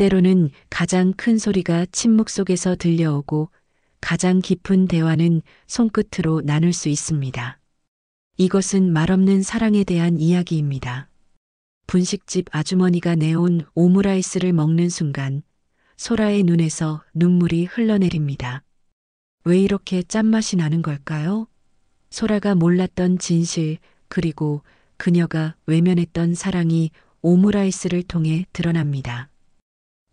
때로는 가장 큰 소리가 침묵 속에서 들려오고 가장 깊은 대화는 손끝으로 나눌 수 있습니다. 이것은 말없는 사랑에 대한 이야기입니다. 분식집 아주머니가 내온 오므라이스를 먹는 순간 소라의 눈에서 눈물이 흘러내립니다. 왜 이렇게 짠맛이 나는 걸까요? 소라가 몰랐던 진실, 그리고 그녀가 외면했던 사랑이 오므라이스를 통해 드러납니다.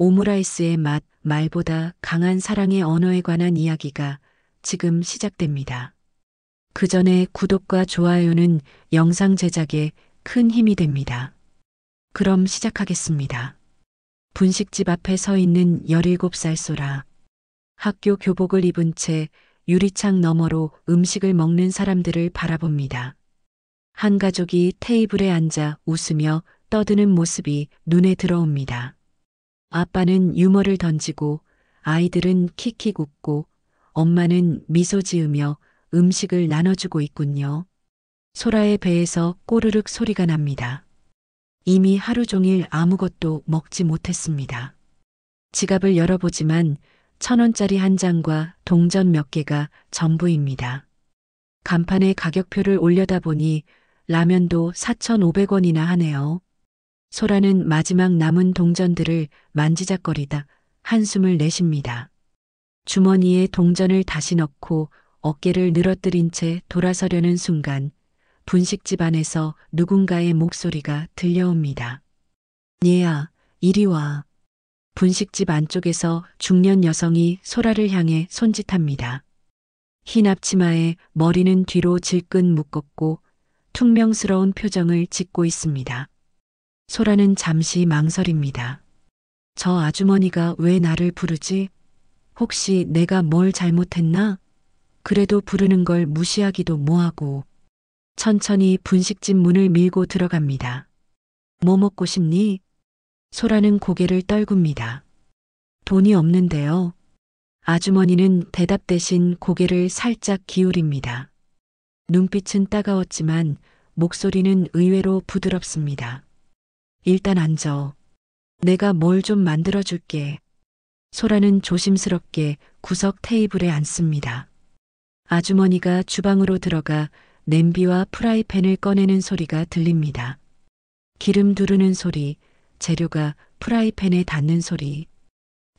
오므라이스의 맛, 말보다 강한 사랑의 언어에 관한 이야기가 지금 시작됩니다. 그 전에 구독과 좋아요는 영상 제작에 큰 힘이 됩니다. 그럼 시작하겠습니다. 분식집 앞에 서 있는 17살 소라. 학교 교복을 입은 채 유리창 너머로 음식을 먹는 사람들을 바라봅니다. 한 가족이 테이블에 앉아 웃으며 떠드는 모습이 눈에 들어옵니다. 아빠는 유머를 던지고 아이들은 킥킥 웃고 엄마는 미소 지으며 음식을 나눠주고 있군요. 소라의 배에서 꼬르륵 소리가 납니다. 이미 하루 종일 아무것도 먹지 못했습니다. 지갑을 열어보지만 1,000원짜리 한 장과 동전 몇 개가 전부입니다. 간판에 가격표를 올려다 보니 라면도 4,500원이나 하네요. 소라는 마지막 남은 동전들을 만지작거리다 한숨을 내쉽니다. 주머니에 동전을 다시 넣고 어깨를 늘어뜨린 채 돌아서려는 순간 분식집 안에서 누군가의 목소리가 들려옵니다. 얘야, 이리 와. 분식집 안쪽에서 중년 여성이 소라를 향해 손짓합니다. 흰 앞치마에 머리는 뒤로 질끈 묶었고 퉁명스러운 표정을 짓고 있습니다. 소라는 잠시 망설입니다. 저 아주머니가 왜 나를 부르지? 혹시 내가 뭘 잘못했나? 그래도 부르는 걸 무시하기도 뭐하고. 천천히 분식집 문을 밀고 들어갑니다. 뭐 먹고 싶니? 소라는 고개를 떨굽니다. 돈이 없는데요. 아주머니는 대답 대신 고개를 살짝 기울입니다. 눈빛은 따가웠지만 목소리는 의외로 부드럽습니다. 일단 앉아. 내가 뭘 좀 만들어줄게. 소라는 조심스럽게 구석 테이블에 앉습니다. 아주머니가 주방으로 들어가 냄비와 프라이팬을 꺼내는 소리가 들립니다. 기름 두르는 소리, 재료가 프라이팬에 닿는 소리.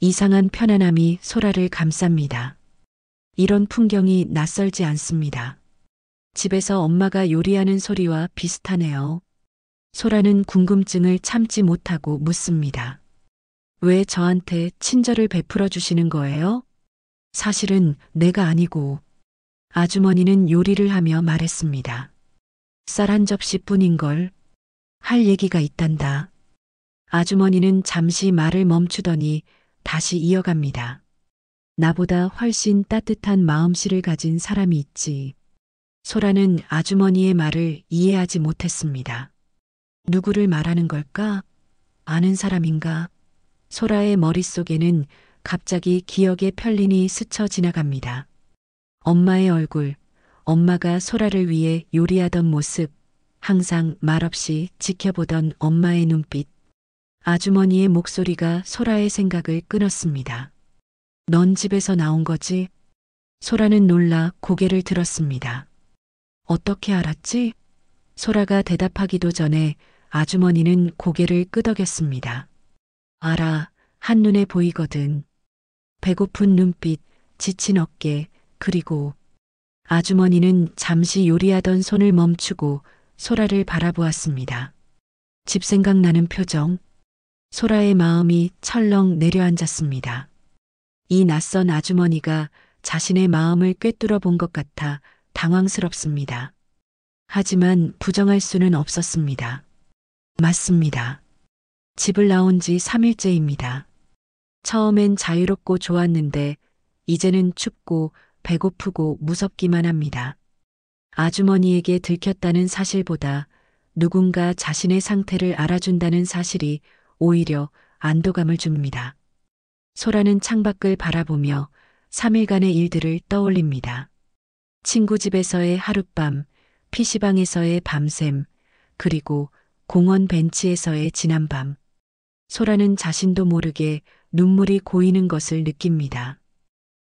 이상한 편안함이 소라를 감쌉니다. 이런 풍경이 낯설지 않습니다. 집에서 엄마가 요리하는 소리와 비슷하네요. 소라는 궁금증을 참지 못하고 묻습니다. 왜 저한테 친절을 베풀어 주시는 거예요? 사실은 내가 아니고. 아주머니는 요리를 하며 말했습니다. 쌀 한 접시뿐인걸. 할 얘기가 있단다. 아주머니는 잠시 말을 멈추더니 다시 이어갑니다. 나보다 훨씬 따뜻한 마음씨를 가진 사람이 있지. 소라는 아주머니의 말을 이해하지 못했습니다. 누구를 말하는 걸까? 아는 사람인가? 소라의 머릿속에는 갑자기 기억의 편린이 스쳐 지나갑니다. 엄마의 얼굴, 엄마가 소라를 위해 요리하던 모습, 항상 말없이 지켜보던 엄마의 눈빛. 아주머니의 목소리가 소라의 생각을 끊었습니다. 넌 집에서 나온 거지? 소라는 놀라 고개를 들었습니다. 어떻게 알았지? 소라가 대답하기도 전에 아주머니는 고개를 끄덕였습니다. 알아, 한눈에 보이거든. 배고픈 눈빛, 지친 어깨, 그리고 아주머니는 잠시 요리하던 손을 멈추고 소라를 바라보았습니다. 집 생각나는 표정. 소라의 마음이 철렁 내려앉았습니다. 이 낯선 아주머니가 자신의 마음을 꿰뚫어 본 것 같아 당황스럽습니다. 하지만 부정할 수는 없었습니다. 맞습니다. 집을 나온 지 3일째입니다. 처음엔 자유롭고 좋았는데 이제는 춥고 배고프고 무섭기만 합니다. 아주머니에게 들켰다는 사실보다 누군가 자신의 상태를 알아준다는 사실이 오히려 안도감을 줍니다. 소라는 창밖을 바라보며 3일간의 일들을 떠올립니다. 친구 집에서의 하룻밤, PC방에서의 밤샘, 그리고 공원 벤치에서의 지난 밤. 소라는 자신도 모르게 눈물이 고이는 것을 느낍니다.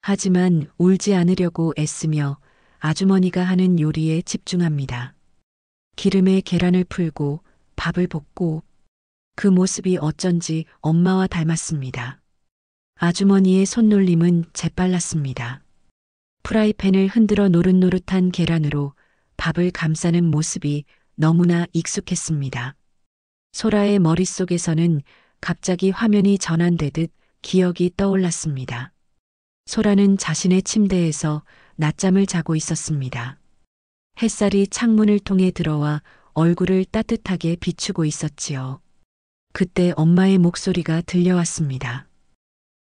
하지만 울지 않으려고 애쓰며 아주머니가 하는 요리에 집중합니다. 기름에 계란을 풀고 밥을 볶고 그 모습이 어쩐지 엄마와 닮았습니다. 아주머니의 손놀림은 재빨랐습니다. 프라이팬을 흔들어 노릇노릇한 계란으로 밥을 감싸는 모습이 너무나 익숙했습니다. 소라의 머릿속에서는 갑자기 화면이 전환되듯 기억이 떠올랐습니다. 소라는 자신의 침대에서 낮잠을 자고 있었습니다. 햇살이 창문을 통해 들어와 얼굴을 따뜻하게 비추고 있었지요. 그때 엄마의 목소리가 들려왔습니다.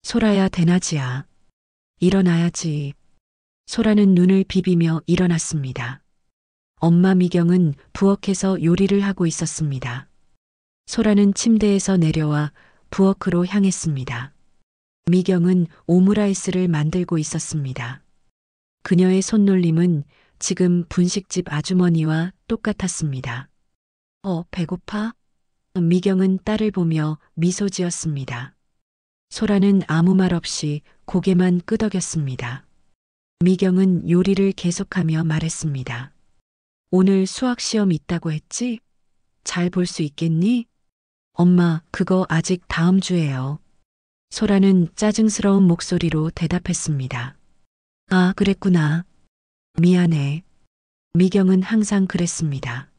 소라야, 대낮이야. 일어나야지. 소라는 눈을 비비며 일어났습니다. 엄마 미경은 부엌에서 요리를 하고 있었습니다. 소라는 침대에서 내려와 부엌으로 향했습니다. 미경은 오므라이스를 만들고 있었습니다. 그녀의 손놀림은 지금 분식집 아주머니와 똑같았습니다. 배고파? 미경은 딸을 보며 미소 지었습니다. 소라는 아무 말 없이 고개만 끄덕였습니다. 미경은 요리를 계속하며 말했습니다. 오늘 수학 시험 있다고 했지? 잘 볼 수 있겠니? 엄마, 그거 아직 다음 주예요. 소라는 짜증스러운 목소리로 대답했습니다. 아, 그랬구나. 미안해. 미경은 항상 그랬습니다.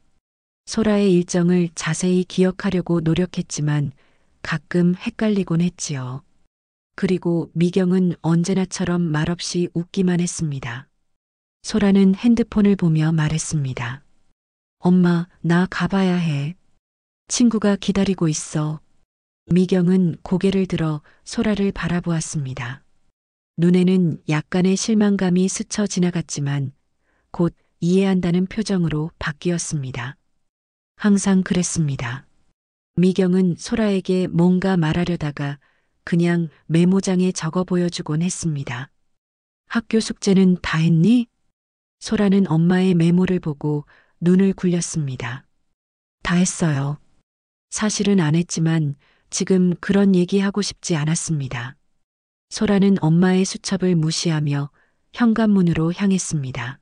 소라의 일정을 자세히 기억하려고 노력했지만 가끔 헷갈리곤 했지요. 그리고 미경은 언제나처럼 말없이 웃기만 했습니다. 소라는 핸드폰을 보며 말했습니다. 엄마, 나 가봐야 해. 친구가 기다리고 있어. 미경은 고개를 들어 소라를 바라보았습니다. 눈에는 약간의 실망감이 스쳐 지나갔지만 곧 이해한다는 표정으로 바뀌었습니다. 항상 그랬습니다. 미경은 소라에게 뭔가 말하려다가 그냥 메모장에 적어 보여주곤 했습니다. 학교 숙제는 다 했니? 소라는 엄마의 메모를 보고 눈을 굴렸습니다. 다 했어요. 사실은 안 했지만 지금 그런 얘기하고 싶지 않았습니다. 소라는 엄마의 수첩을 무시하며 현관문으로 향했습니다.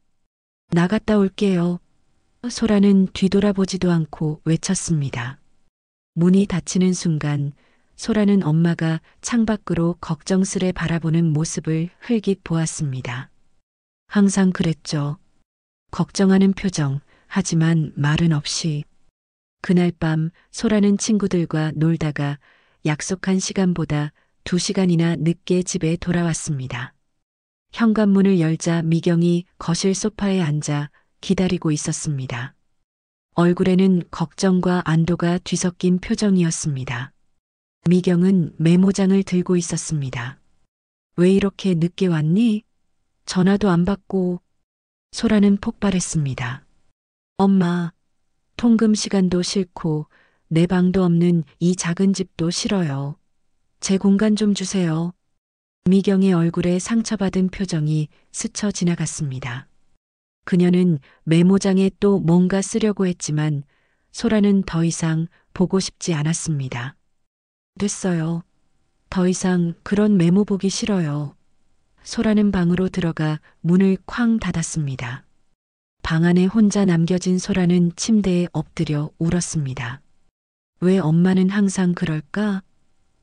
나갔다 올게요. 소라는 뒤돌아보지도 않고 외쳤습니다. 문이 닫히는 순간 소라는 엄마가 창밖으로 걱정스레 바라보는 모습을 흘깃 보았습니다. 항상 그랬죠. 걱정하는 표정, 하지만 말은 없이. 그날 밤 소라는 친구들과 놀다가 약속한 시간보다 2시간이나 늦게 집에 돌아왔습니다. 현관문을 열자 미경이 거실 소파에 앉아 기다리고 있었습니다. 얼굴에는 걱정과 안도가 뒤섞인 표정이었습니다. 미경은 메모장을 들고 있었습니다. 왜 이렇게 늦게 왔니? 전화도 안 받고. 소라는 폭발했습니다. 엄마, 통금 시간도 싫고 내 방도 없는 이 작은 집도 싫어요. 제 공간 좀 주세요. 미경의 얼굴에 상처받은 표정이 스쳐 지나갔습니다. 그녀는 메모장에 또 뭔가 쓰려고 했지만 소라는 더 이상 보고 싶지 않았습니다. 됐어요. 더 이상 그런 메모 보기 싫어요. 소라는 방으로 들어가 문을 쾅 닫았습니다. 방 안에 혼자 남겨진 소라는 침대에 엎드려 울었습니다. 왜 엄마는 항상 그럴까?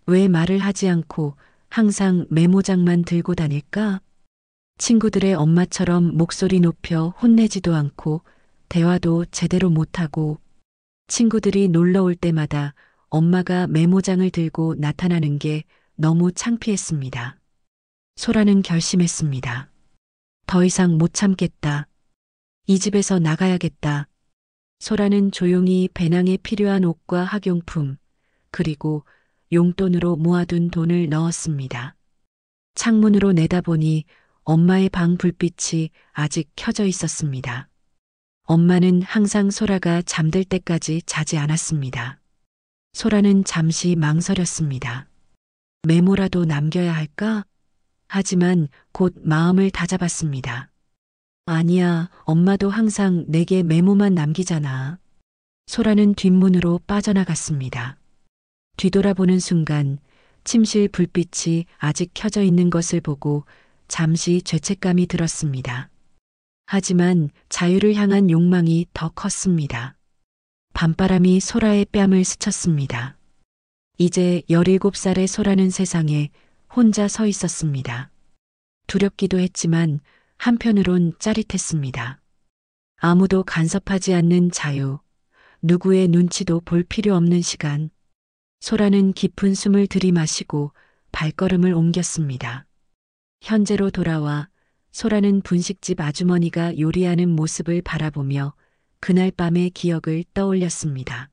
왜 말을 하지 않고 항상 메모장만 들고 다닐까? 친구들의 엄마처럼 목소리 높여 혼내지도 않고 대화도 제대로 못하고 친구들이 놀러 올 때마다 엄마가 메모장을 들고 나타나는 게 너무 창피했습니다. 소라는 결심했습니다. 더 이상 못 참겠다. 이 집에서 나가야겠다. 소라는 조용히 배낭에 필요한 옷과 학용품, 그리고 용돈으로 모아둔 돈을 넣었습니다. 창문으로 내다보니 엄마의 방 불빛이 아직 켜져 있었습니다. 엄마는 항상 소라가 잠들 때까지 자지 않았습니다. 소라는 잠시 망설였습니다. 메모라도 남겨야 할까? 하지만 곧 마음을 다잡았습니다. 아니야, 엄마도 항상 내게 메모만 남기잖아. 소라는 뒷문으로 빠져나갔습니다. 뒤돌아보는 순간 침실 불빛이 아직 켜져 있는 것을 보고 잠시 죄책감이 들었습니다. 하지만 자유를 향한 욕망이 더 컸습니다. 밤바람이 소라의 뺨을 스쳤습니다. 이제 17살의 소라는 세상에 혼자 서 있었습니다. 두렵기도 했지만 한편으론 짜릿했습니다. 아무도 간섭하지 않는 자유, 누구의 눈치도 볼 필요 없는 시간. 소라는 깊은 숨을 들이마시고 발걸음을 옮겼습니다. 현재로 돌아와 소라는 분식집 아주머니가 요리하는 모습을 바라보며 그날 밤의 기억을 떠올렸습니다.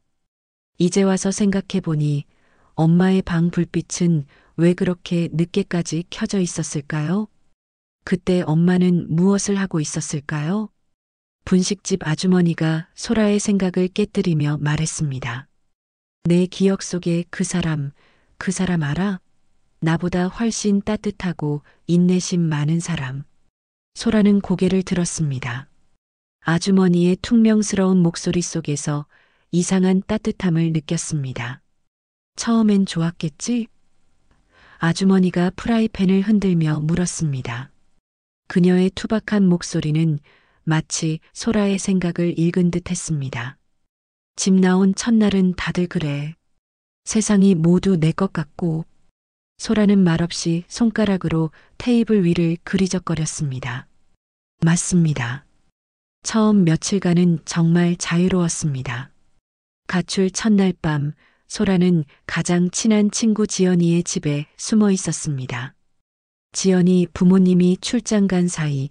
이제 와서 생각해보니 엄마의 방 불빛은 왜 그렇게 늦게까지 켜져 있었을까요? 그때 엄마는 무엇을 하고 있었을까요? 분식집 아주머니가 소라의 생각을 깨뜨리며 말했습니다. 내 기억 속에 그 사람 알아? 나보다 훨씬 따뜻하고 인내심 많은 사람. 소라는 고개를 들었습니다. 아주머니의 퉁명스러운 목소리 속에서 이상한 따뜻함을 느꼈습니다. 처음엔 좋았겠지? 아주머니가 프라이팬을 흔들며 물었습니다. 그녀의 투박한 목소리는 마치 소라의 생각을 읽은 듯 했습니다. 집 나온 첫날은 다들 그래. 세상이 모두 내 것 같고. 소라는 말없이 손가락으로 테이블 위를 그리적거렸습니다. 맞습니다. 처음 며칠간은 정말 자유로웠습니다. 가출 첫날 밤 소라는 가장 친한 친구 지연이의 집에 숨어 있었습니다. 지연이 부모님이 출장 간 사이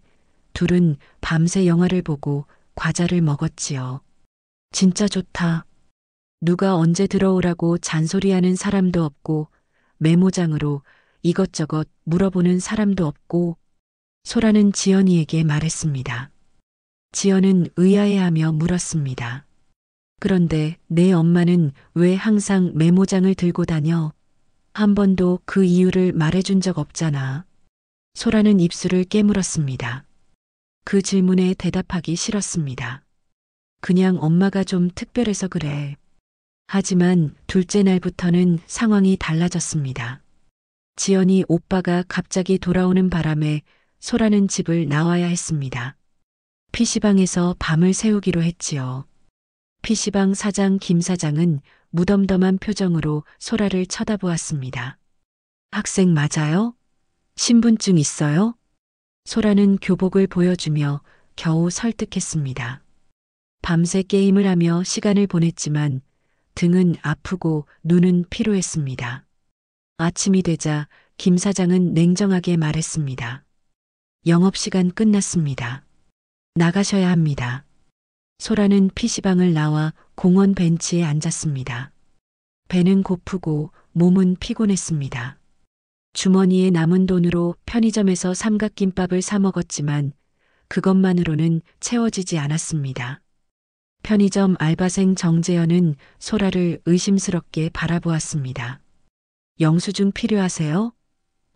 둘은 밤새 영화를 보고 과자를 먹었지요. 진짜 좋다. 누가 언제 들어오라고 잔소리하는 사람도 없고 메모장으로 이것저것 물어보는 사람도 없고. 소라는 지연이에게 말했습니다. 지연은 의아해하며 물었습니다. 그런데 내 엄마는 왜 항상 메모장을 들고 다녀? 한 번도 그 이유를 말해준 적 없잖아. 소라는 입술을 깨물었습니다. 그 질문에 대답하기 싫었습니다. 그냥 엄마가 좀 특별해서 그래. 하지만 둘째 날부터는 상황이 달라졌습니다. 지연이 오빠가 갑자기 돌아오는 바람에 소라는 집을 나와야 했습니다. PC방에서 밤을 새우기로 했지요. PC방 사장 김 사장은 무덤덤한 표정으로 소라를 쳐다보았습니다. 학생 맞아요? 신분증 있어요? 소라는 교복을 보여주며 겨우 설득했습니다. 밤새 게임을 하며 시간을 보냈지만 등은 아프고 눈은 피로했습니다. 아침이 되자 김 사장은 냉정하게 말했습니다. 영업시간 끝났습니다. 나가셔야 합니다. 소라는 PC방을 나와 공원 벤치에 앉았습니다. 배는 고프고 몸은 피곤했습니다. 주머니에 남은 돈으로 편의점에서 삼각김밥을 사 먹었지만 그것만으로는 채워지지 않았습니다. 편의점 알바생 정재현은 소라를 의심스럽게 바라보았습니다. 영수증 필요하세요?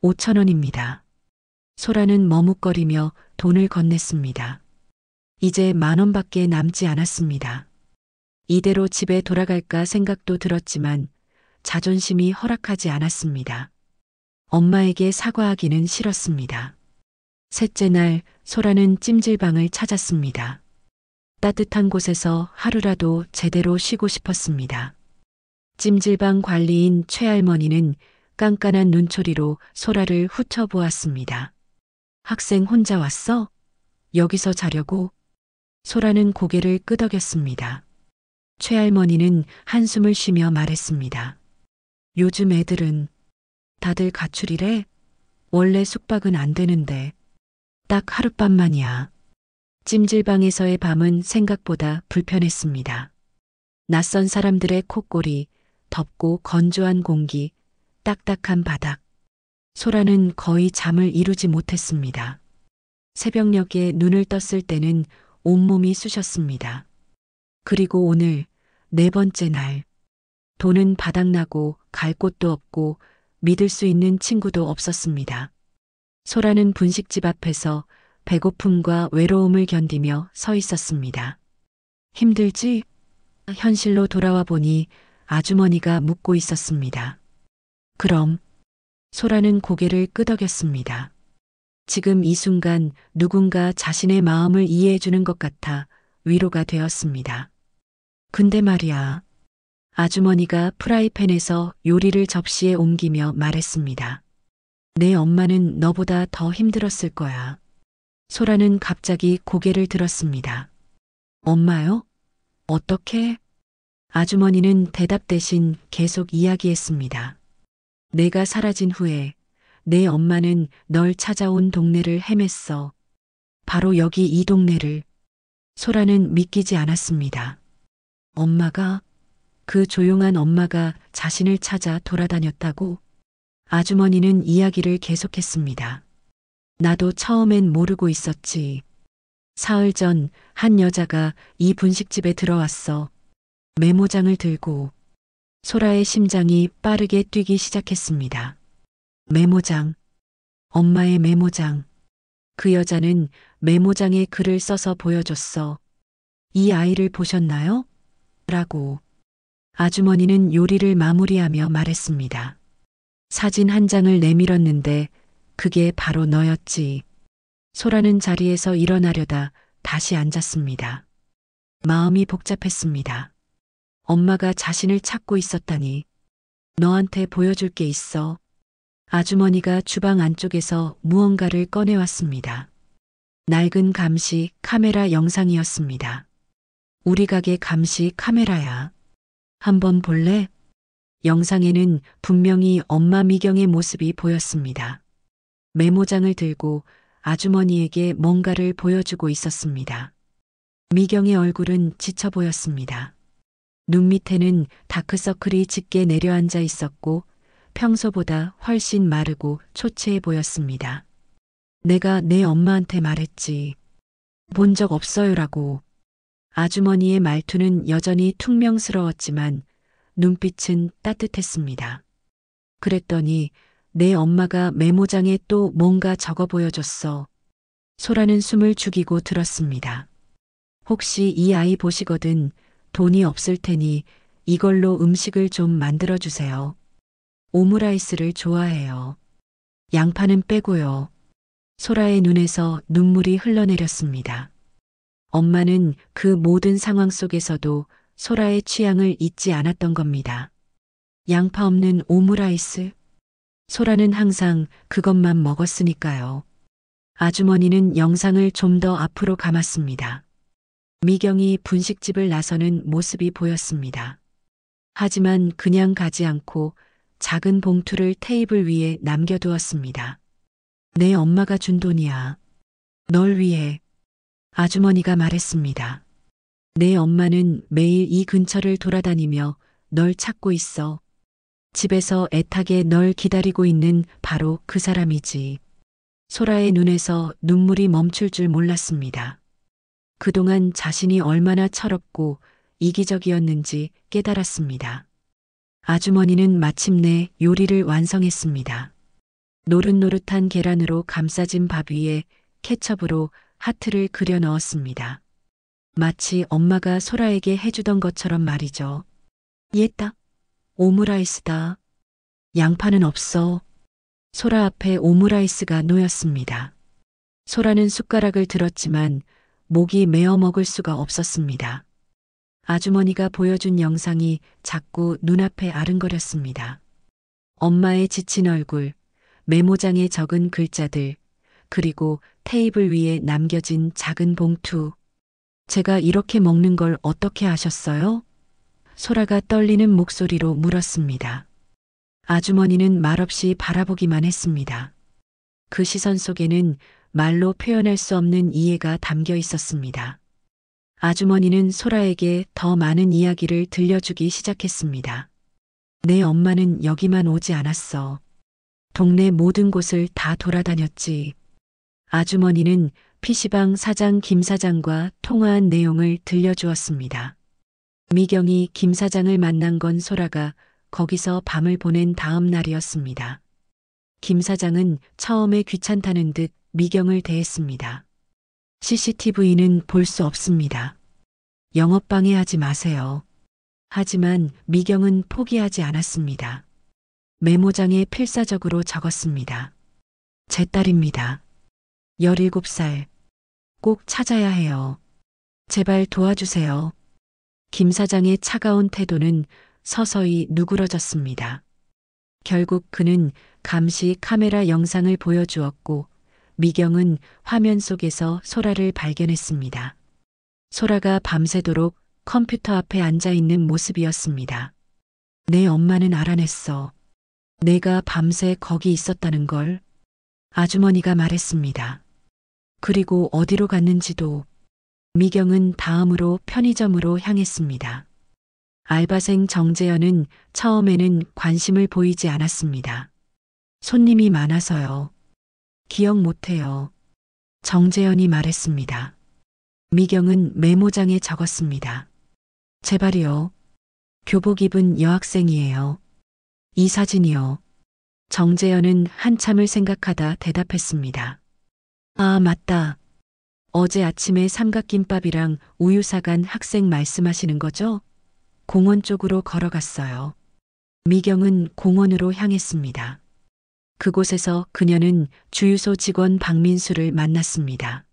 5,000원입니다. 소라는 머뭇거리며 돈을 건넸습니다. 이제 10,000원밖에 남지 않았습니다. 이대로 집에 돌아갈까 생각도 들었지만 자존심이 허락하지 않았습니다. 엄마에게 사과하기는 싫었습니다. 셋째 날 소라는 찜질방을 찾았습니다. 따뜻한 곳에서 하루라도 제대로 쉬고 싶었습니다. 찜질방 관리인 최할머니는 깐깐한 눈초리로 소라를 훑어보았습니다. 학생 혼자 왔어? 여기서 자려고? 소라는 고개를 끄덕였습니다. 최할머니는 한숨을 쉬며 말했습니다. 요즘 애들은 다들 가출이래? 원래 숙박은 안 되는데 딱 하룻밤만이야. 찜질방에서의 밤은 생각보다 불편했습니다. 낯선 사람들의 콧골이, 덥고 건조한 공기, 딱딱한 바닥. 소라는 거의 잠을 이루지 못했습니다. 새벽녘에 눈을 떴을 때는 온몸이 쑤셨습니다. 그리고 오늘 4번째 날. 돈은 바닥나고 갈 곳도 없고 믿을 수 있는 친구도 없었습니다. 소라는 분식집 앞에서 배고픔과 외로움을 견디며 서 있었습니다. 힘들지? 현실로 돌아와 보니 아주머니가 묻고 있었습니다. 그럼? 소라는 고개를 끄덕였습니다. 지금 이 순간 누군가 자신의 마음을 이해해주는 것 같아 위로가 되었습니다. 근데 말이야. 아주머니가 프라이팬에서 요리를 접시에 옮기며 말했습니다. 내 엄마는 너보다 더 힘들었을 거야. 소라는 갑자기 고개를 들었습니다. 엄마요? 어떻게? 아주머니는 대답 대신 계속 이야기했습니다. 내가 사라진 후에 내 엄마는 널 찾아온 동네를 헤맸어. 바로 여기 이 동네를. 소라는 믿기지 않았습니다. 엄마가? 그 조용한 엄마가 자신을 찾아 돌아다녔다고? 아주머니는 이야기를 계속했습니다. 나도 처음엔 모르고 있었지. 사흘 전 한 여자가 이 분식집에 들어왔어. 메모장을 들고. 소라의 심장이 빠르게 뛰기 시작했습니다. 메모장. 엄마의 메모장. 그 여자는 메모장에 글을 써서 보여줬어. 이 아이를 보셨나요? 라고. 아주머니는 요리를 마무리하며 말했습니다. 사진 한 장을 내밀었는데 그게 바로 너였지. 소라는 자리에서 일어나려다 다시 앉았습니다. 마음이 복잡했습니다. 엄마가 자신을 찾고 있었다니. 너한테 보여줄 게 있어. 아주머니가 주방 안쪽에서 무언가를 꺼내왔습니다. 낡은 감시 카메라 영상이었습니다. 우리 가게 감시 카메라야. 한번 볼래? 영상에는 분명히 엄마 미경의 모습이 보였습니다. 메모장을 들고 아주머니에게 뭔가를 보여주고 있었습니다. 미경의 얼굴은 지쳐 보였습니다. 눈 밑에는 다크서클이 짙게 내려앉아 있었고 평소보다 훨씬 마르고 초췌해 보였습니다. 내가 내 엄마한테 말했지. 본 적 없어요라고. 아주머니의 말투는 여전히 퉁명스러웠지만 눈빛은 따뜻했습니다. 그랬더니 내 엄마가 메모장에 또 뭔가 적어 보여줬어. 소라는 숨을 죽이고 들었습니다. 혹시 이 아이 보시거든 돈이 없을 테니 이걸로 음식을 좀 만들어주세요. 오므라이스를 좋아해요. 양파는 빼고요. 소라의 눈에서 눈물이 흘러내렸습니다. 엄마는 그 모든 상황 속에서도 소라의 취향을 잊지 않았던 겁니다. 양파 없는 오므라이스? 소라는 항상 그것만 먹었으니까요. 아주머니는 영상을 좀 더 앞으로 감았습니다. 미경이 분식집을 나서는 모습이 보였습니다. 하지만 그냥 가지 않고 작은 봉투를 테이블 위에 남겨두었습니다. 내 엄마가 준 돈이야. 널 위해. 아주머니가 말했습니다. 내 엄마는 매일 이 근처를 돌아다니며 널 찾고 있어. 집에서 애타게 널 기다리고 있는 바로 그 사람이지. 소라의 눈에서 눈물이 멈출 줄 몰랐습니다. 그동안 자신이 얼마나 철없고 이기적이었는지 깨달았습니다. 아주머니는 마침내 요리를 완성했습니다. 노릇노릇한 계란으로 감싸진 밥 위에 케첩으로 하트를 그려 넣었습니다. 마치 엄마가 소라에게 해주던 것처럼 말이죠. 얘다. 오므라이스다. 양파는 없어. 소라 앞에 오므라이스가 놓였습니다. 소라는 숟가락을 들었지만 목이 메어 먹을 수가 없었습니다. 아주머니가 보여준 영상이 자꾸 눈앞에 아른거렸습니다. 엄마의 지친 얼굴, 메모장에 적은 글자들, 그리고 테이블 위에 남겨진 작은 봉투. 제가 이렇게 먹는 걸 어떻게 아셨어요? 소라가 떨리는 목소리로 물었습니다. 아주머니는 말없이 바라보기만 했습니다. 그 시선 속에는 말로 표현할 수 없는 이해가 담겨 있었습니다. 아주머니는 소라에게 더 많은 이야기를 들려주기 시작했습니다. 내 엄마는 여기만 오지 않았어. 동네 모든 곳을 다 돌아다녔지. 아주머니는 PC방 사장 김 사장과 통화한 내용을 들려주었습니다. 미경이 김 사장을 만난 건 소라가 거기서 밤을 보낸 다음 날이었습니다. 김 사장은 처음에 귀찮다는 듯 미경을 대했습니다. CCTV는 볼 수 없습니다. 영업방해하지 마세요. 하지만 미경은 포기하지 않았습니다. 메모장에 필사적으로 적었습니다. 제 딸입니다. 17살. 꼭 찾아야 해요. 제발 도와주세요. 김 사장의 차가운 태도는 서서히 누그러졌습니다. 결국 그는 감시 카메라 영상을 보여주었고 미경은 화면 속에서 소라를 발견했습니다. 소라가 밤새도록 컴퓨터 앞에 앉아 있는 모습이었습니다. 내 엄마는 알아냈어. 내가 밤새 거기 있었다는 걸 아주머니가 말했습니다. 그리고 어디로 갔는지도. 미경은 다음으로 편의점으로 향했습니다. 알바생 정재현은 처음에는 관심을 보이지 않았습니다. 손님이 많아서요. 기억 못해요. 정재현이 말했습니다. 미경은 메모장에 적었습니다. 제발이요. 교복 입은 여학생이에요. 이 사진이요. 정재현은 한참을 생각하다 대답했습니다. 아, 맞다. 어제 아침에 삼각김밥이랑 우유 사간 학생 말씀하시는 거죠? 공원 쪽으로 걸어갔어요. 미경은 공원으로 향했습니다. 그곳에서 그녀는 주유소 직원 박민수를 만났습니다.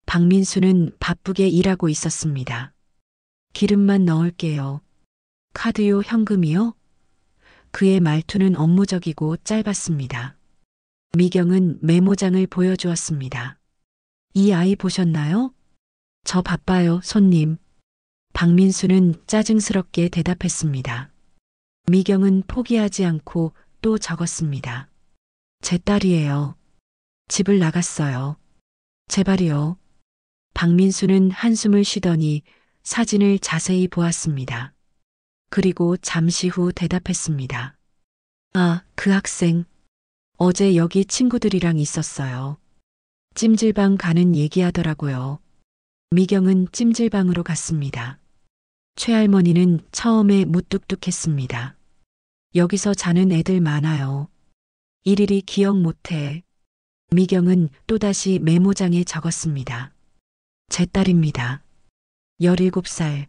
박민수는 바쁘게 일하고 있었습니다. 기름만 넣을게요. 카드요, 현금이요? 그의 말투는 업무적이고 짧았습니다. 미경은 메모장을 보여주었습니다. 이 아이 보셨나요? 저 바빠요, 손님. 박민수는 짜증스럽게 대답했습니다. 미경은 포기하지 않고 또 적었습니다. 제 딸이에요. 집을 나갔어요. 제발이요. 박민수는 한숨을 쉬더니 사진을 자세히 보았습니다. 그리고 잠시 후 대답했습니다. 아, 그 학생. 어제 여기 친구들이랑 있었어요. 찜질방 가는 얘기하더라고요. 미경은 찜질방으로 갔습니다. 최할머니는 처음에 무뚝뚝했습니다. 여기서 자는 애들 많아요. 일일이 기억 못해. 미경은 또다시 메모장에 적었습니다. 제 딸입니다. 17살.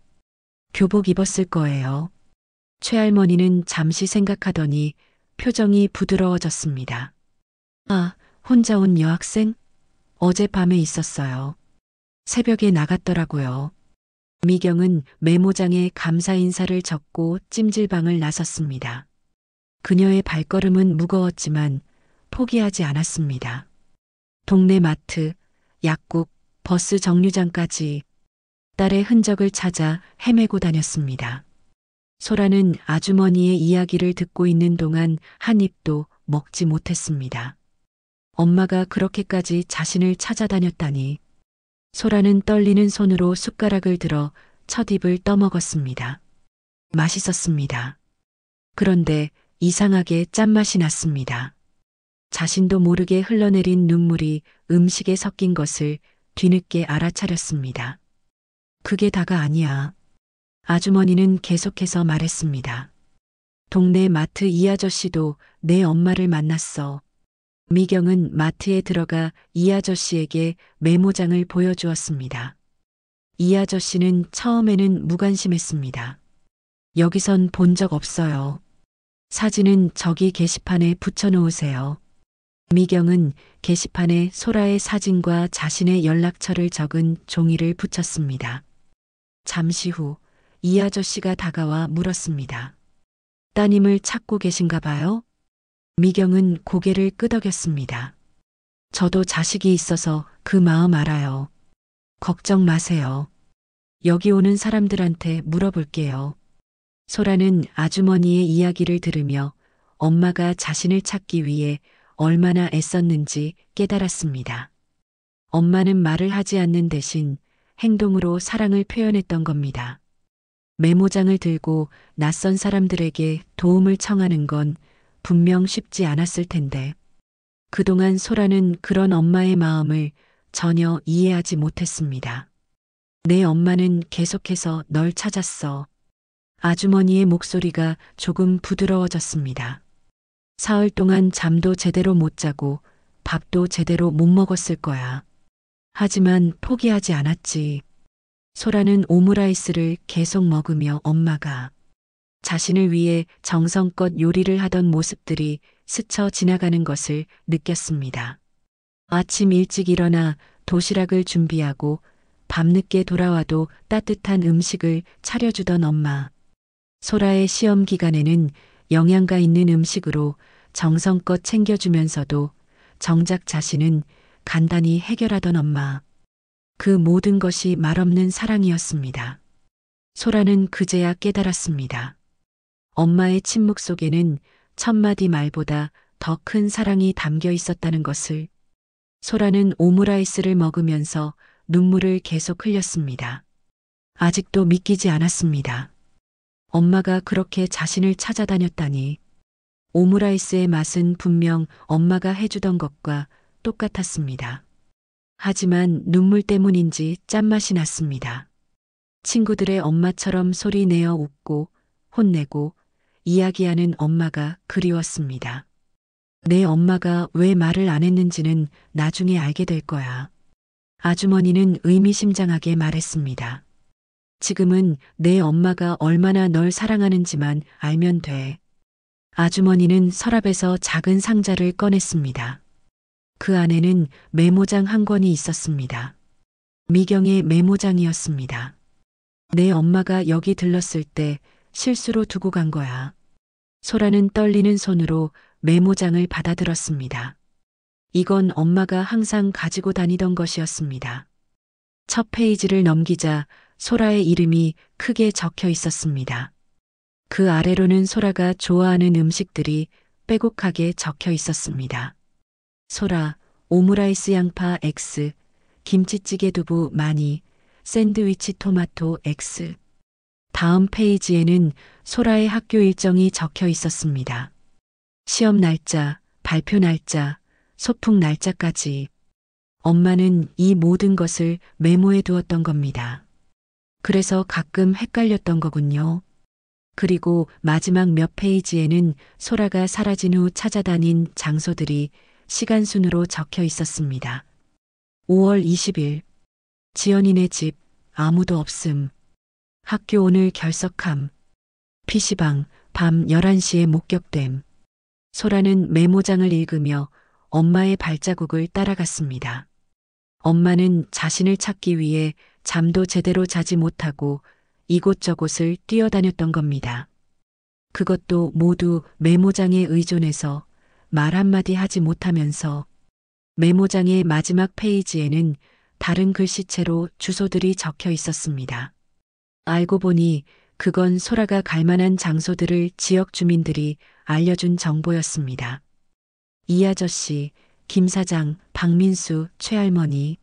교복 입었을 거예요. 최할머니는 잠시 생각하더니 표정이 부드러워졌습니다. 아, 혼자 온 여학생? 어젯밤에 있었어요. 새벽에 나갔더라고요. 미경은 메모장에 감사 인사를 적고 찜질방을 나섰습니다. 그녀의 발걸음은 무거웠지만 포기하지 않았습니다. 동네 마트, 약국, 버스 정류장까지 딸의 흔적을 찾아 헤매고 다녔습니다. 소라는 아주머니의 이야기를 듣고 있는 동안 한 입도 먹지 못했습니다. 엄마가 그렇게까지 자신을 찾아다녔다니. 소라는 떨리는 손으로 숟가락을 들어 첫 입을 떠먹었습니다. 맛있었습니다. 그런데 이상하게 짠맛이 났습니다. 자신도 모르게 흘러내린 눈물이 음식에 섞인 것을 뒤늦게 알아차렸습니다. 그게 다가 아니야. 아주머니는 계속해서 말했습니다. 동네 마트 이 아저씨도 내 엄마를 만났어. 미경은 마트에 들어가 이 아저씨에게 메모장을 보여주었습니다. 이 아저씨는 처음에는 무관심했습니다. 여기선 본 적 없어요. 사진은 저기 게시판에 붙여놓으세요. 미경은 게시판에 소라의 사진과 자신의 연락처를 적은 종이를 붙였습니다. 잠시 후 이 아저씨가 다가와 물었습니다. 따님을 찾고 계신가 봐요? 미경은 고개를 끄덕였습니다. 저도 자식이 있어서 그 마음 알아요. 걱정 마세요. 여기 오는 사람들한테 물어볼게요. 소라는 아주머니의 이야기를 들으며 엄마가 자신을 찾기 위해 얼마나 애썼는지 깨달았습니다. 엄마는 말을 하지 않는 대신 행동으로 사랑을 표현했던 겁니다. 메모장을 들고 낯선 사람들에게 도움을 청하는 건 분명 쉽지 않았을 텐데 그동안 소라는 그런 엄마의 마음을 전혀 이해하지 못했습니다. 내 엄마는 계속해서 널 찾았어. 아주머니의 목소리가 조금 부드러워졌습니다. 사흘 동안 잠도 제대로 못 자고 밥도 제대로 못 먹었을 거야. 하지만 포기하지 않았지. 소라는 오므라이스를 계속 먹으며 엄마가 자신을 위해 정성껏 요리를 하던 모습들이 스쳐 지나가는 것을 느꼈습니다. 아침 일찍 일어나 도시락을 준비하고 밤늦게 돌아와도 따뜻한 음식을 차려주던 엄마. 소라의 시험 기간에는 영양가 있는 음식으로 정성껏 챙겨주면서도 정작 자신은 간단히 해결하던 엄마. 그 모든 것이 말없는 사랑이었습니다. 소라는 그제야 깨달았습니다. 엄마의 침묵 속에는 천마디 말보다 더 큰 사랑이 담겨 있었다는 것을. 소라는 오므라이스를 먹으면서 눈물을 계속 흘렸습니다. 아직도 믿기지 않았습니다. 엄마가 그렇게 자신을 찾아다녔다니. 오므라이스의 맛은 분명 엄마가 해주던 것과 똑같았습니다. 하지만 눈물 때문인지 짠맛이 났습니다. 친구들의 엄마처럼 소리 내어 웃고 혼내고 이야기하는 엄마가 그리웠습니다. 내 엄마가 왜 말을 안 했는지는 나중에 알게 될 거야. 아주머니는 의미심장하게 말했습니다. 지금은 내 엄마가 얼마나 널 사랑하는지만 알면 돼. 아주머니는 서랍에서 작은 상자를 꺼냈습니다. 그 안에는 메모장 한 권이 있었습니다. 미경의 메모장이었습니다. 내 엄마가 여기 들렀을 때 실수로 두고 간 거야. 소라는 떨리는 손으로 메모장을 받아들었습니다. 이건 엄마가 항상 가지고 다니던 것이었습니다. 첫 페이지를 넘기자 소라의 이름이 크게 적혀 있었습니다. 그 아래로는 소라가 좋아하는 음식들이 빼곡하게 적혀 있었습니다. 소라, 오므라이스 양파 X, 김치찌개 두부 많이, 샌드위치 토마토 X. 다음 페이지에는 소라의 학교 일정이 적혀 있었습니다. 시험 날짜, 발표 날짜, 소풍 날짜까지. 엄마는 이 모든 것을 메모해 두었던 겁니다. 그래서 가끔 헷갈렸던 거군요. 그리고 마지막 몇 페이지에는 소라가 사라진 후 찾아다닌 장소들이 시간순으로 적혀 있었습니다. 5월 20일. 지연이네 집, 아무도 없음. 학교 오늘 결석함. PC방, 밤 11시에 목격됨. 소라는 메모장을 읽으며 엄마의 발자국을 따라갔습니다. 엄마는 자신을 찾기 위해 잠도 제대로 자지 못하고 이곳저곳을 뛰어다녔던 겁니다. 그것도 모두 메모장에 의존해서 말 한마디 하지 못하면서. 메모장의 마지막 페이지에는 다른 글씨체로 주소들이 적혀 있었습니다. 알고 보니 그건 소라가 갈 만한 장소들을 지역 주민들이 알려준 정보였습니다. 이 아저씨, 김 사장, 박민수, 최할머니.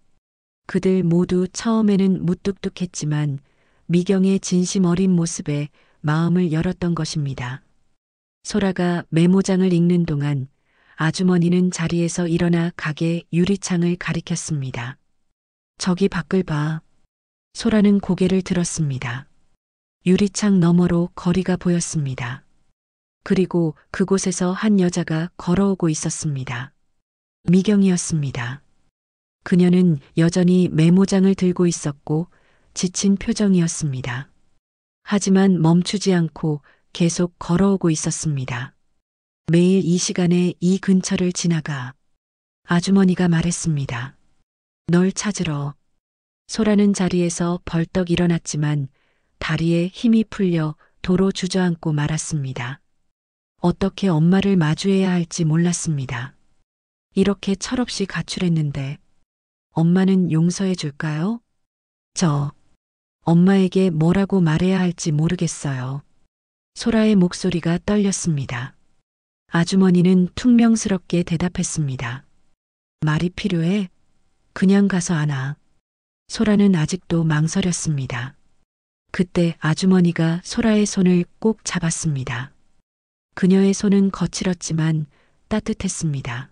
그들 모두 처음에는 무뚝뚝했지만 미경의 진심 어린 모습에 마음을 열었던 것입니다. 소라가 메모장을 읽는 동안 아주머니는 자리에서 일어나 가게 유리창을 가리켰습니다. 저기 밖을 봐. 소라는 고개를 들었습니다. 유리창 너머로 거리가 보였습니다. 그리고 그곳에서 한 여자가 걸어오고 있었습니다. 미경이었습니다. 그녀는 여전히 메모장을 들고 있었고 지친 표정이었습니다. 하지만 멈추지 않고 계속 걸어오고 있었습니다. 매일 이 시간에 이 근처를 지나가. 아주머니가 말했습니다. 널 찾으러. 소라는 자리에서 벌떡 일어났지만 다리에 힘이 풀려 도로 주저앉고 말았습니다. 어떻게 엄마를 마주해야 할지 몰랐습니다. 이렇게 철없이 가출했는데 엄마는 용서해 줄까요? 저 엄마에게 뭐라고 말해야 할지 모르겠어요. 소라의 목소리가 떨렸습니다. 아주머니는 퉁명스럽게 대답했습니다. 말이 필요해? 그냥 가서 안아. 소라는 아직도 망설였습니다. 그때 아주머니가 소라의 손을 꼭 잡았습니다. 그녀의 손은 거칠었지만 따뜻했습니다.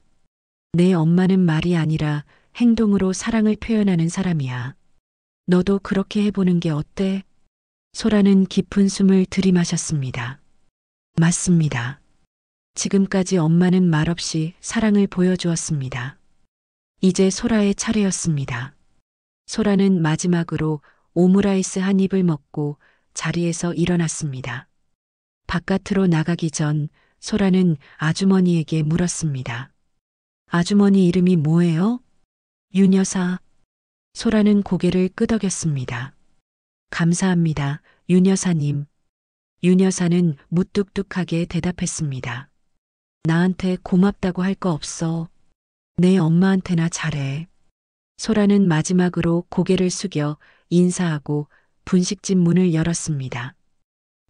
내 엄마는 말이 아니라 행동으로 사랑을 표현하는 사람이야. 너도 그렇게 해보는 게 어때? 소라는 깊은 숨을 들이마셨습니다. 맞습니다. 지금까지 엄마는 말없이 사랑을 보여주었습니다. 이제 소라의 차례였습니다. 소라는 마지막으로 오므라이스 한 입을 먹고 자리에서 일어났습니다. 바깥으로 나가기 전 소라는 아주머니에게 물었습니다. 아주머니 이름이 뭐예요? 윤여사. 소라는 고개를 끄덕였습니다. 감사합니다, 윤여사님. 윤여사는 무뚝뚝하게 대답했습니다. 나한테 고맙다고 할 거 없어. 내 엄마한테나 잘해. 소라는 마지막으로 고개를 숙여 인사하고 분식집 문을 열었습니다.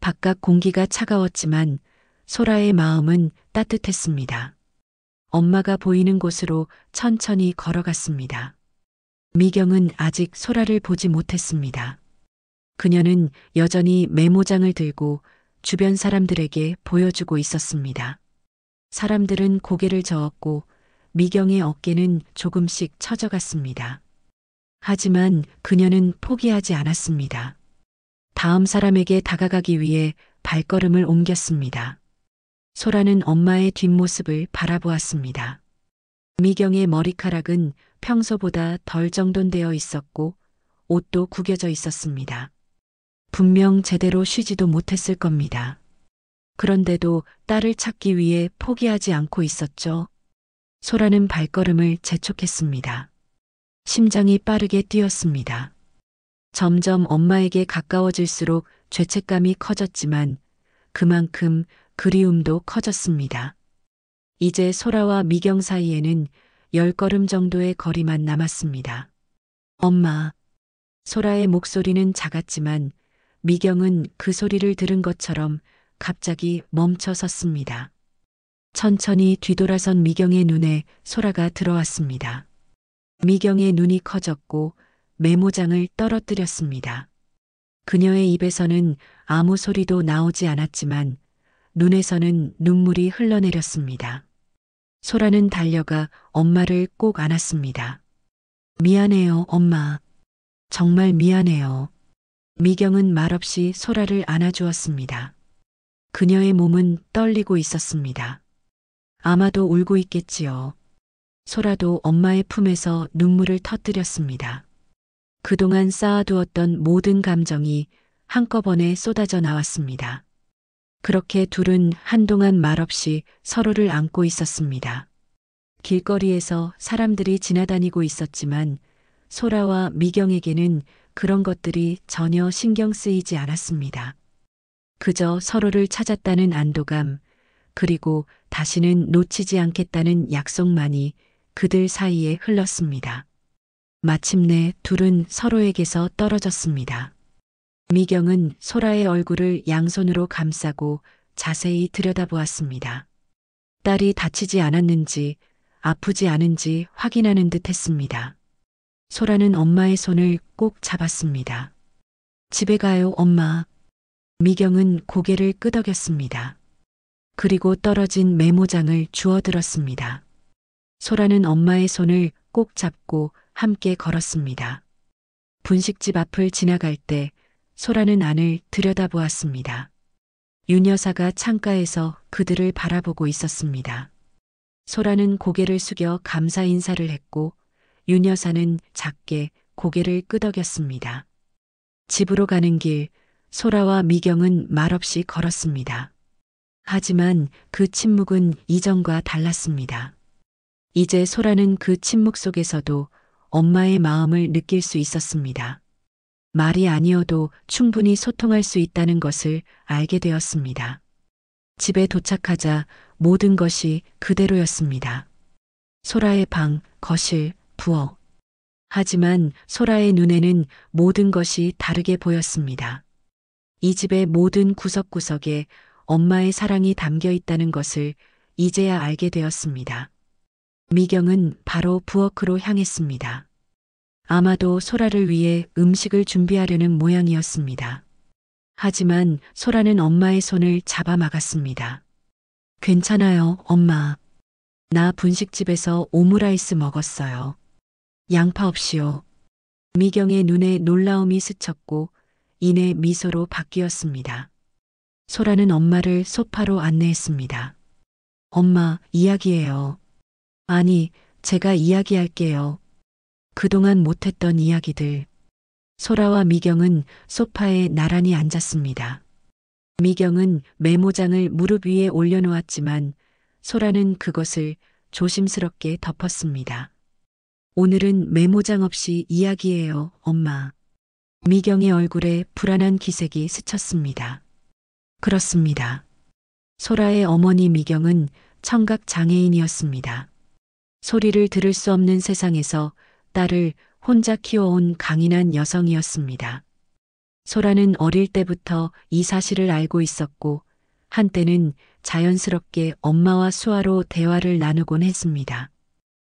바깥 공기가 차가웠지만 소라의 마음은 따뜻했습니다. 엄마가 보이는 곳으로 천천히 걸어갔습니다. 미경은 아직 소라를 보지 못했습니다. 그녀는 여전히 메모장을 들고 주변 사람들에게 보여주고 있었습니다. 사람들은 고개를 저었고 미경의 어깨는 조금씩 처져갔습니다. 하지만 그녀는 포기하지 않았습니다. 다음 사람에게 다가가기 위해 발걸음을 옮겼습니다. 소라는 엄마의 뒷모습을 바라보았습니다. 미경의 머리카락은 평소보다 덜 정돈되어 있었고 옷도 구겨져 있었습니다. 분명 제대로 쉬지도 못했을 겁니다. 그런데도 딸을 찾기 위해 포기하지 않고 있었죠. 소라는 발걸음을 재촉했습니다. 심장이 빠르게 뛰었습니다. 점점 엄마에게 가까워질수록 죄책감이 커졌지만 그만큼 그리움도 커졌습니다. 이제 소라와 미경 사이에는 10걸음 정도의 거리만 남았습니다. 엄마. 소라의 목소리는 작았지만 미경은 그 소리를 들은 것처럼 갑자기 멈춰 섰습니다. 천천히 뒤돌아선 미경의 눈에 소라가 들어왔습니다. 미경의 눈이 커졌고 메모장을 떨어뜨렸습니다. 그녀의 입에서는 아무 소리도 나오지 않았지만 눈에서는 눈물이 흘러내렸습니다. 소라는 달려가 엄마를 꼭 안았습니다. 미안해요, 엄마. 정말 미안해요. 미경은 말없이 소라를 안아주었습니다. 그녀의 몸은 떨리고 있었습니다. 아마도 울고 있겠지요. 소라도 엄마의 품에서 눈물을 터뜨렸습니다. 그동안 쌓아두었던 모든 감정이 한꺼번에 쏟아져 나왔습니다. 그렇게 둘은 한동안 말없이 서로를 안고 있었습니다. 길거리에서 사람들이 지나다니고 있었지만 소라와 미경에게는 그런 것들이 전혀 신경 쓰이지 않았습니다. 그저 서로를 찾았다는 안도감, 그리고 다시는 놓치지 않겠다는 약속만이 그들 사이에 흘렀습니다. 마침내 둘은 서로에게서 떨어졌습니다. 미경은 소라의 얼굴을 양손으로 감싸고 자세히 들여다보았습니다. 딸이 다치지 않았는지 아프지 않은지 확인하는 듯 했습니다. 소라는 엄마의 손을 꼭 잡았습니다. 집에 가요, 엄마. 미경은 고개를 끄덕였습니다. 그리고 떨어진 메모장을 주워들었습니다. 소라는 엄마의 손을 꼭 잡고 함께 걸었습니다. 분식집 앞을 지나갈 때 소라는 안을 들여다보았습니다. 윤 여사가 창가에서 그들을 바라보고 있었습니다. 소라는 고개를 숙여 감사 인사를 했고 윤 여사는 작게 고개를 끄덕였습니다. 집으로 가는 길 소라와 미경은 말없이 걸었습니다. 하지만 그 침묵은 이전과 달랐습니다. 이제 소라는 그 침묵 속에서도 엄마의 마음을 느낄 수 있었습니다. 말이 아니어도 충분히 소통할 수 있다는 것을 알게 되었습니다. 집에 도착하자 모든 것이 그대로였습니다. 소라의 방, 거실, 부엌. 하지만 소라의 눈에는 모든 것이 다르게 보였습니다. 이 집의 모든 구석구석에 엄마의 사랑이 담겨 있다는 것을 이제야 알게 되었습니다. 미경은 바로 부엌으로 향했습니다. 아마도 소라를 위해 음식을 준비하려는 모양이었습니다. 하지만 소라는 엄마의 손을 잡아 막았습니다. 괜찮아요, 엄마. 나 분식집에서 오므라이스 먹었어요. 양파 없이요. 미경의 눈에 놀라움이 스쳤고 이내 미소로 바뀌었습니다. 소라는 엄마를 소파로 안내했습니다. 엄마, 이야기해요. 아니, 제가 이야기할게요. 그동안 못했던 이야기들. 소라와 미경은 소파에 나란히 앉았습니다. 미경은 메모장을 무릎 위에 올려놓았지만 소라는 그것을 조심스럽게 덮었습니다. 오늘은 메모장 없이 이야기해요, 엄마. 미경의 얼굴에 불안한 기색이 스쳤습니다. 그렇습니다. 소라의 어머니 미경은 청각 장애인이었습니다. 소리를 들을 수 없는 세상에서 딸을 혼자 키워온 강인한 여성이었습니다. 소라는 어릴 때부터 이 사실을 알고 있었고 한때는 자연스럽게 엄마와 수아로 대화를 나누곤 했습니다.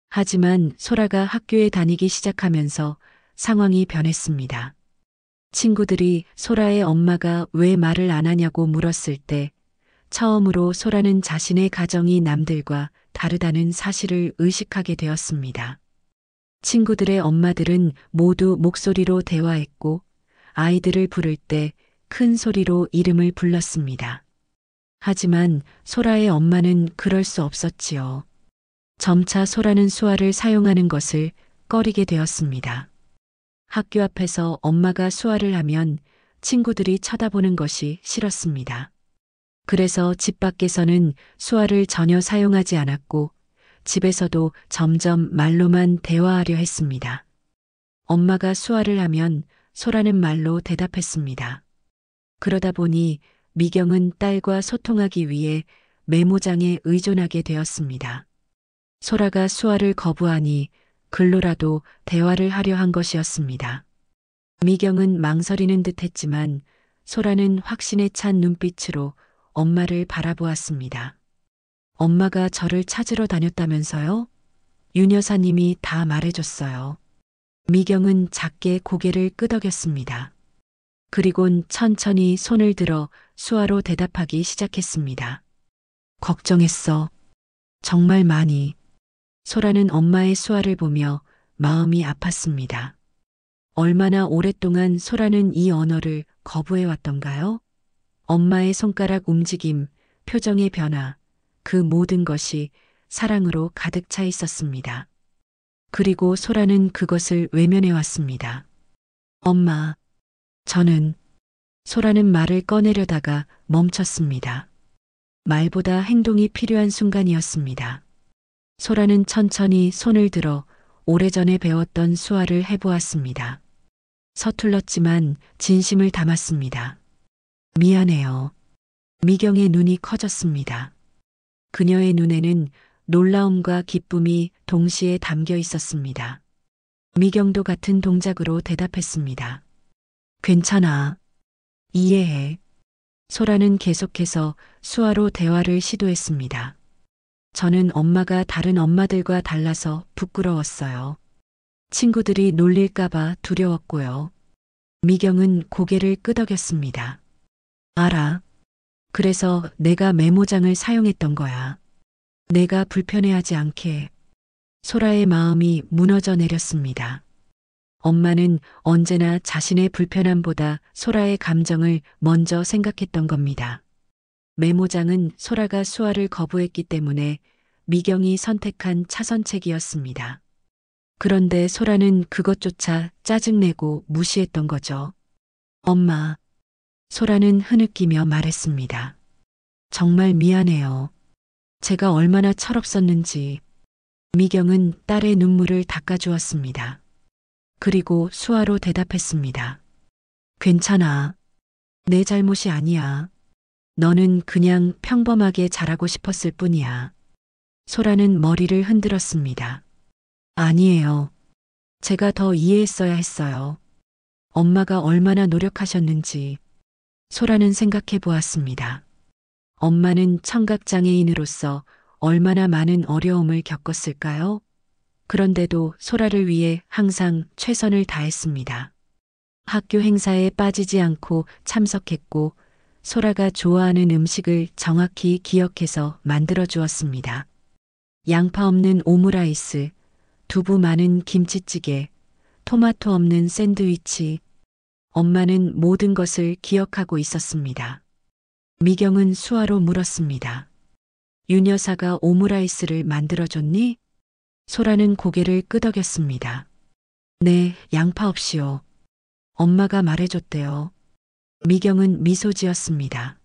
하지만 소라가 학교에 다니기 시작하면서 상황이 변했습니다. 친구들이 소라의 엄마가 왜 말을 안 하냐고 물었을 때 처음으로 소라는 자신의 가정이 남들과 다르다는 사실을 의식하게 되었습니다. 친구들의 엄마들은 모두 목소리로 대화했고 아이들을 부를 때 큰 소리로 이름을 불렀습니다. 하지만 소라의 엄마는 그럴 수 없었지요. 점차 소라는 수아를 사용하는 것을 꺼리게 되었습니다. 학교 앞에서 엄마가 수아를 하면 친구들이 쳐다보는 것이 싫었습니다. 그래서 집 밖에서는 수아를 전혀 사용하지 않았고 집에서도 점점 말로만 대화하려 했습니다. 엄마가 수아를 하면 소라는 말로 대답했습니다. 그러다 보니 미경은 딸과 소통하기 위해 메모장에 의존하게 되었습니다. 소라가 수아를 거부하니 글로라도 대화를 하려 한 것이었습니다. 미경은 망설이는 듯 했지만 소라는 확신에 찬 눈빛으로 엄마를 바라보았습니다. 엄마가 저를 찾으러 다녔다면서요? 윤 여사님이 다 말해줬어요. 미경은 작게 고개를 끄덕였습니다. 그리곤 천천히 손을 들어 수아로 대답하기 시작했습니다. 걱정했어. 정말 많이. 소라는 엄마의 수아를 보며 마음이 아팠습니다. 얼마나 오랫동안 소라는 이 언어를 거부해왔던가요? 엄마의 손가락 움직임, 표정의 변화, 그 모든 것이 사랑으로 가득 차 있었습니다. 그리고 소라는 그것을 외면해왔습니다. 엄마, 저는 소라는 말을 꺼내려다가 멈췄습니다. 말보다 행동이 필요한 순간이었습니다. 소라는 천천히 손을 들어 오래전에 배웠던 수아를 해보았습니다. 서툴렀지만 진심을 담았습니다. 미안해요. 미경의 눈이 커졌습니다. 그녀의 눈에는 놀라움과 기쁨이 동시에 담겨 있었습니다. 미경도 같은 동작으로 대답했습니다. 괜찮아. 이해해. 소라는 계속해서 수아로 대화를 시도했습니다. 저는 엄마가 다른 엄마들과 달라서 부끄러웠어요. 친구들이 놀릴까봐 두려웠고요. 미경은 고개를 끄덕였습니다. 알아. 그래서 내가 메모장을 사용했던 거야. 내가 불편해하지 않게. 소라의 마음이 무너져 내렸습니다. 엄마는 언제나 자신의 불편함보다 소라의 감정을 먼저 생각했던 겁니다. 메모장은 소라가 수아를 거부했기 때문에 미경이 선택한 차선책이었습니다. 그런데 소라는 그것조차 짜증내고 무시했던 거죠. 엄마. 소라는 흐느끼며 말했습니다. 정말 미안해요. 제가 얼마나 철없었는지. 미경은 딸의 눈물을 닦아주었습니다. 그리고 수아로 대답했습니다. 괜찮아. 내 잘못이 아니야. 너는 그냥 평범하게 자라고 싶었을 뿐이야. 소라는 머리를 흔들었습니다. 아니에요. 제가 더 이해했어야 했어요. 엄마가 얼마나 노력하셨는지. 소라는 생각해 보았습니다. 엄마는 청각장애인으로서 얼마나 많은 어려움을 겪었을까요? 그런데도 소라를 위해 항상 최선을 다했습니다. 학교 행사에 빠지지 않고 참석했고 소라가 좋아하는 음식을 정확히 기억해서 만들어 주었습니다. 양파 없는 오므라이스, 두부 많은 김치찌개, 토마토 없는 샌드위치. 엄마는 모든 것을 기억하고 있었습니다. 미경은 수아로 물었습니다. 윤 여사가 오므라이스를 만들어줬니? 소라는 고개를 끄덕였습니다. 네, 양파 없이요. 엄마가 말해줬대요. 미경은 미소 지었습니다.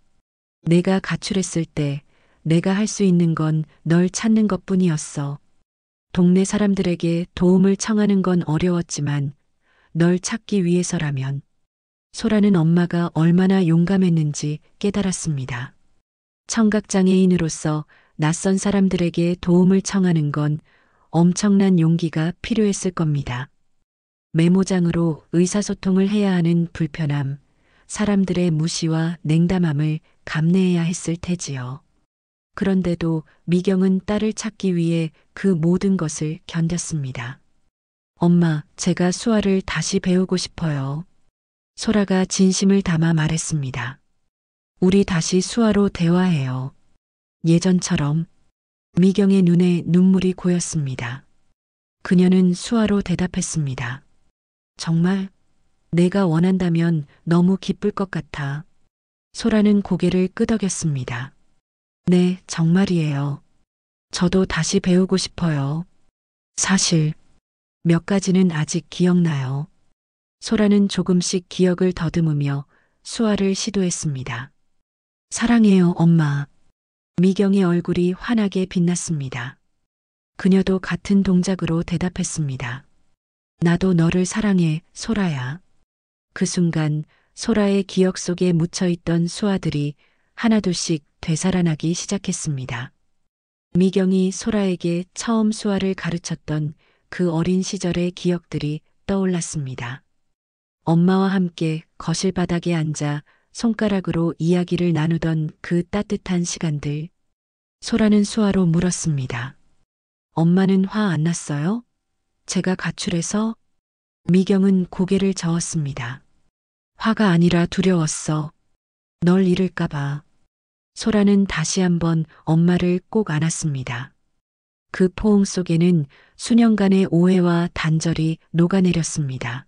내가 가출했을 때 내가 할 수 있는 건 널 찾는 것뿐이었어. 동네 사람들에게 도움을 청하는 건 어려웠지만 널 찾기 위해서라면. 소라는 엄마가 얼마나 용감했는지 깨달았습니다. 청각장애인으로서 낯선 사람들에게 도움을 청하는 건 엄청난 용기가 필요했을 겁니다. 메모장으로 의사소통을 해야 하는 불편함, 사람들의 무시와 냉담함을 감내해야 했을 테지요. 그런데도 미경은 딸을 찾기 위해 그 모든 것을 견뎠습니다. 엄마, 제가 수화를 다시 배우고 싶어요. 소라가 진심을 담아 말했습니다. 우리 다시 수화로 대화해요. 예전처럼. 미경의 눈에 눈물이 고였습니다. 그녀는 수화로 대답했습니다. 정말? 내가 원한다면 너무 기쁠 것 같아. 소라는 고개를 끄덕였습니다. 네, 정말이에요. 저도 다시 배우고 싶어요. 사실 몇 가지는 아직 기억나요. 소라는 조금씩 기억을 더듬으며 수화를 시도했습니다. 사랑해요, 엄마. 미경의 얼굴이 환하게 빛났습니다. 그녀도 같은 동작으로 대답했습니다. 나도 너를 사랑해, 소라야. 그 순간 소라의 기억 속에 묻혀있던 수화들이 하나둘씩 되살아나기 시작했습니다. 미경이 소라에게 처음 수화를 가르쳤던 그 어린 시절의 기억들이 떠올랐습니다. 엄마와 함께 거실 바닥에 앉아 손가락으로 이야기를 나누던 그 따뜻한 시간들. 소라는 수화로 물었습니다. 엄마는 화 안 났어요? 제가 가출해서? 미경은 고개를 저었습니다. 화가 아니라 두려웠어. 널 잃을까봐. 소라는 다시 한번 엄마를 꼭 안았습니다. 그 포옹 속에는 수년간의 오해와 단절이 녹아내렸습니다.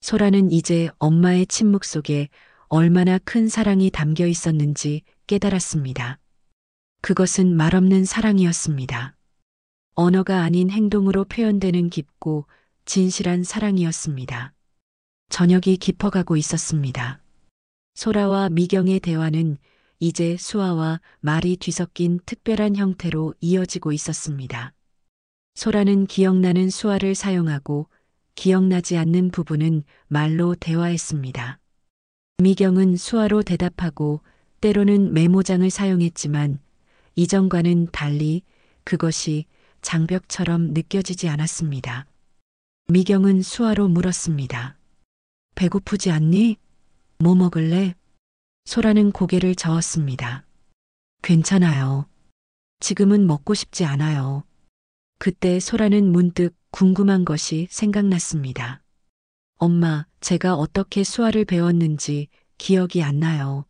소라는 이제 엄마의 침묵 속에 얼마나 큰 사랑이 담겨 있었는지 깨달았습니다. 그것은 말없는 사랑이었습니다. 언어가 아닌 행동으로 표현되는 깊고 진실한 사랑이었습니다. 저녁이 깊어가고 있었습니다. 소라와 미경의 대화는 이제 수화와 말이 뒤섞인 특별한 형태로 이어지고 있었습니다. 소라는 기억나는 수화를 사용하고 기억나지 않는 부분은 말로 대화했습니다. 미경은 수화로 대답하고 때로는 메모장을 사용했지만 이전과는 달리 그것이 장벽처럼 느껴지지 않았습니다. 미경은 수화로 물었습니다. 배고프지 않니? 뭐 먹을래? 소라는 고개를 저었습니다. 괜찮아요. 지금은 먹고 싶지 않아요. 그때 소라는 문득 궁금한 것이 생각났습니다. 엄마, 제가 어떻게 수화를 배웠는지 기억이 안 나요.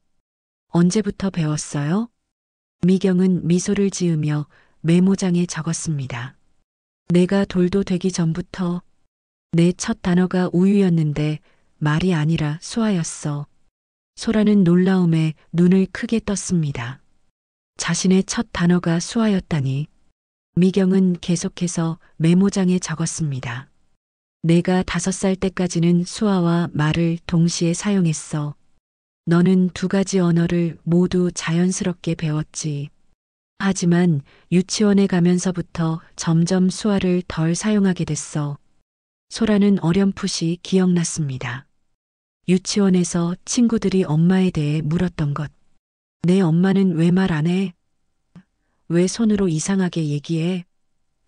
언제부터 배웠어요? 미경은 미소를 지으며 메모장에 적었습니다. 내가 돌도 되기 전부터. 내 첫 단어가 우유였는데 말이 아니라 수화였어. 소라는 놀라움에 눈을 크게 떴습니다. 자신의 첫 단어가 수화였다니. 미경은 계속해서 메모장에 적었습니다. 내가 5살 때까지는 수화와 말을 동시에 사용했어. 너는 2가지 언어를 모두 자연스럽게 배웠지. 하지만 유치원에 가면서부터 점점 수화를 덜 사용하게 됐어. 소라는 어렴풋이 기억났습니다. 유치원에서 친구들이 엄마에 대해 물었던 것. 내 엄마는 왜 말 안 해? 왜 손으로 이상하게 얘기해?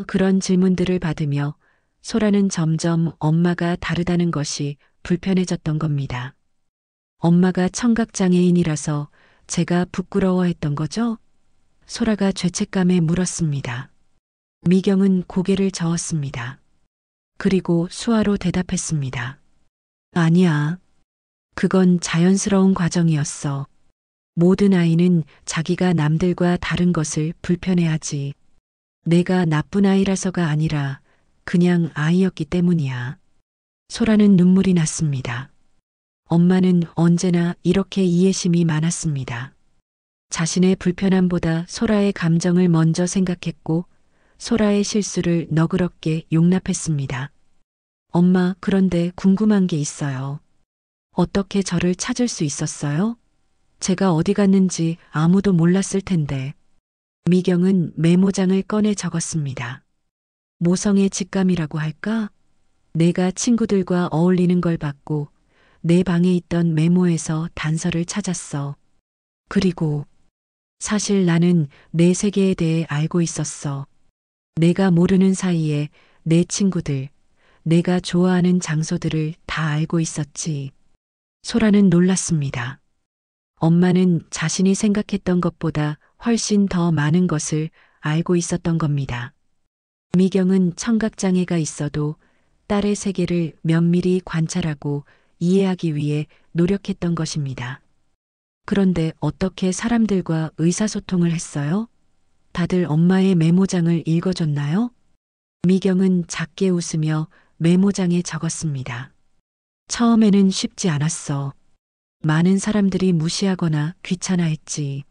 그런 질문들을 받으며 소라는 점점 엄마가 다르다는 것이 불편해졌던 겁니다. 엄마가 청각장애인이라서 제가 부끄러워했던 거죠? 소라가 죄책감에 물었습니다. 미경은 고개를 저었습니다. 그리고 수화로 대답했습니다. 아니야. 그건 자연스러운 과정이었어. 모든 아이는 자기가 남들과 다른 것을 불편해하지. 내가 나쁜 아이라서가 아니라 그냥 아이였기 때문이야. 소라는 눈물이 났습니다. 엄마는 언제나 이렇게 이해심이 많았습니다. 자신의 불편함보다 소라의 감정을 먼저 생각했고 소라의 실수를 너그럽게 용납했습니다. 엄마, 그런데 궁금한 게 있어요. 어떻게 저를 찾을 수 있었어요? 제가 어디 갔는지 아무도 몰랐을 텐데. 미경은 메모장을 꺼내 적었습니다. 모성의 직감이라고 할까? 내가 친구들과 어울리는 걸 봤고 내 방에 있던 메모에서 단서를 찾았어. 그리고 사실 나는 내 세계에 대해 알고 있었어. 내가 모르는 사이에 내 친구들, 내가 좋아하는 장소들을 다 알고 있었지. 소라는 놀랐습니다. 엄마는 자신이 생각했던 것보다 훨씬 더 많은 것을 알고 있었던 겁니다. 미경은 청각장애가 있어도 딸의 세계를 면밀히 관찰하고 이해하기 위해 노력했던 것입니다. 그런데 어떻게 사람들과 의사소통을 했어요? 다들 엄마의 메모장을 읽어줬나요? 미경은 작게 웃으며 메모장에 적었습니다. 처음에는 쉽지 않았어. 많은 사람들이 무시하거나 귀찮아했지.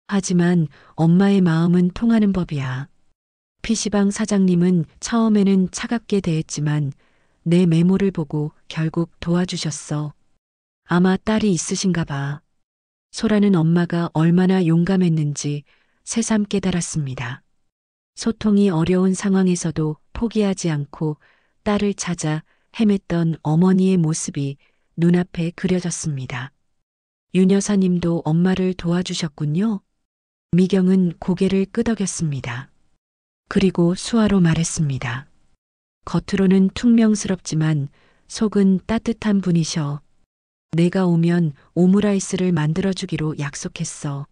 하지만 엄마의 마음은 통하는 법이야. PC방 사장님은 처음에는 차갑게 대했지만 내 메모를 보고 결국 도와주셨어. 아마 딸이 있으신가 봐. 소라는 엄마가 얼마나 용감했는지 새삼 깨달았습니다. 소통이 어려운 상황에서도 포기하지 않고 딸을 찾아 헤맸던 어머니의 모습이 눈앞에 그려졌습니다. 윤 여사님도 엄마를 도와주셨군요. 미경은 고개를 끄덕였습니다. 그리고 수화로 말했습니다. 겉으로는 퉁명스럽지만 속은 따뜻한 분이셔. 내가 오면 오므라이스를 만들어주기로 약속했어.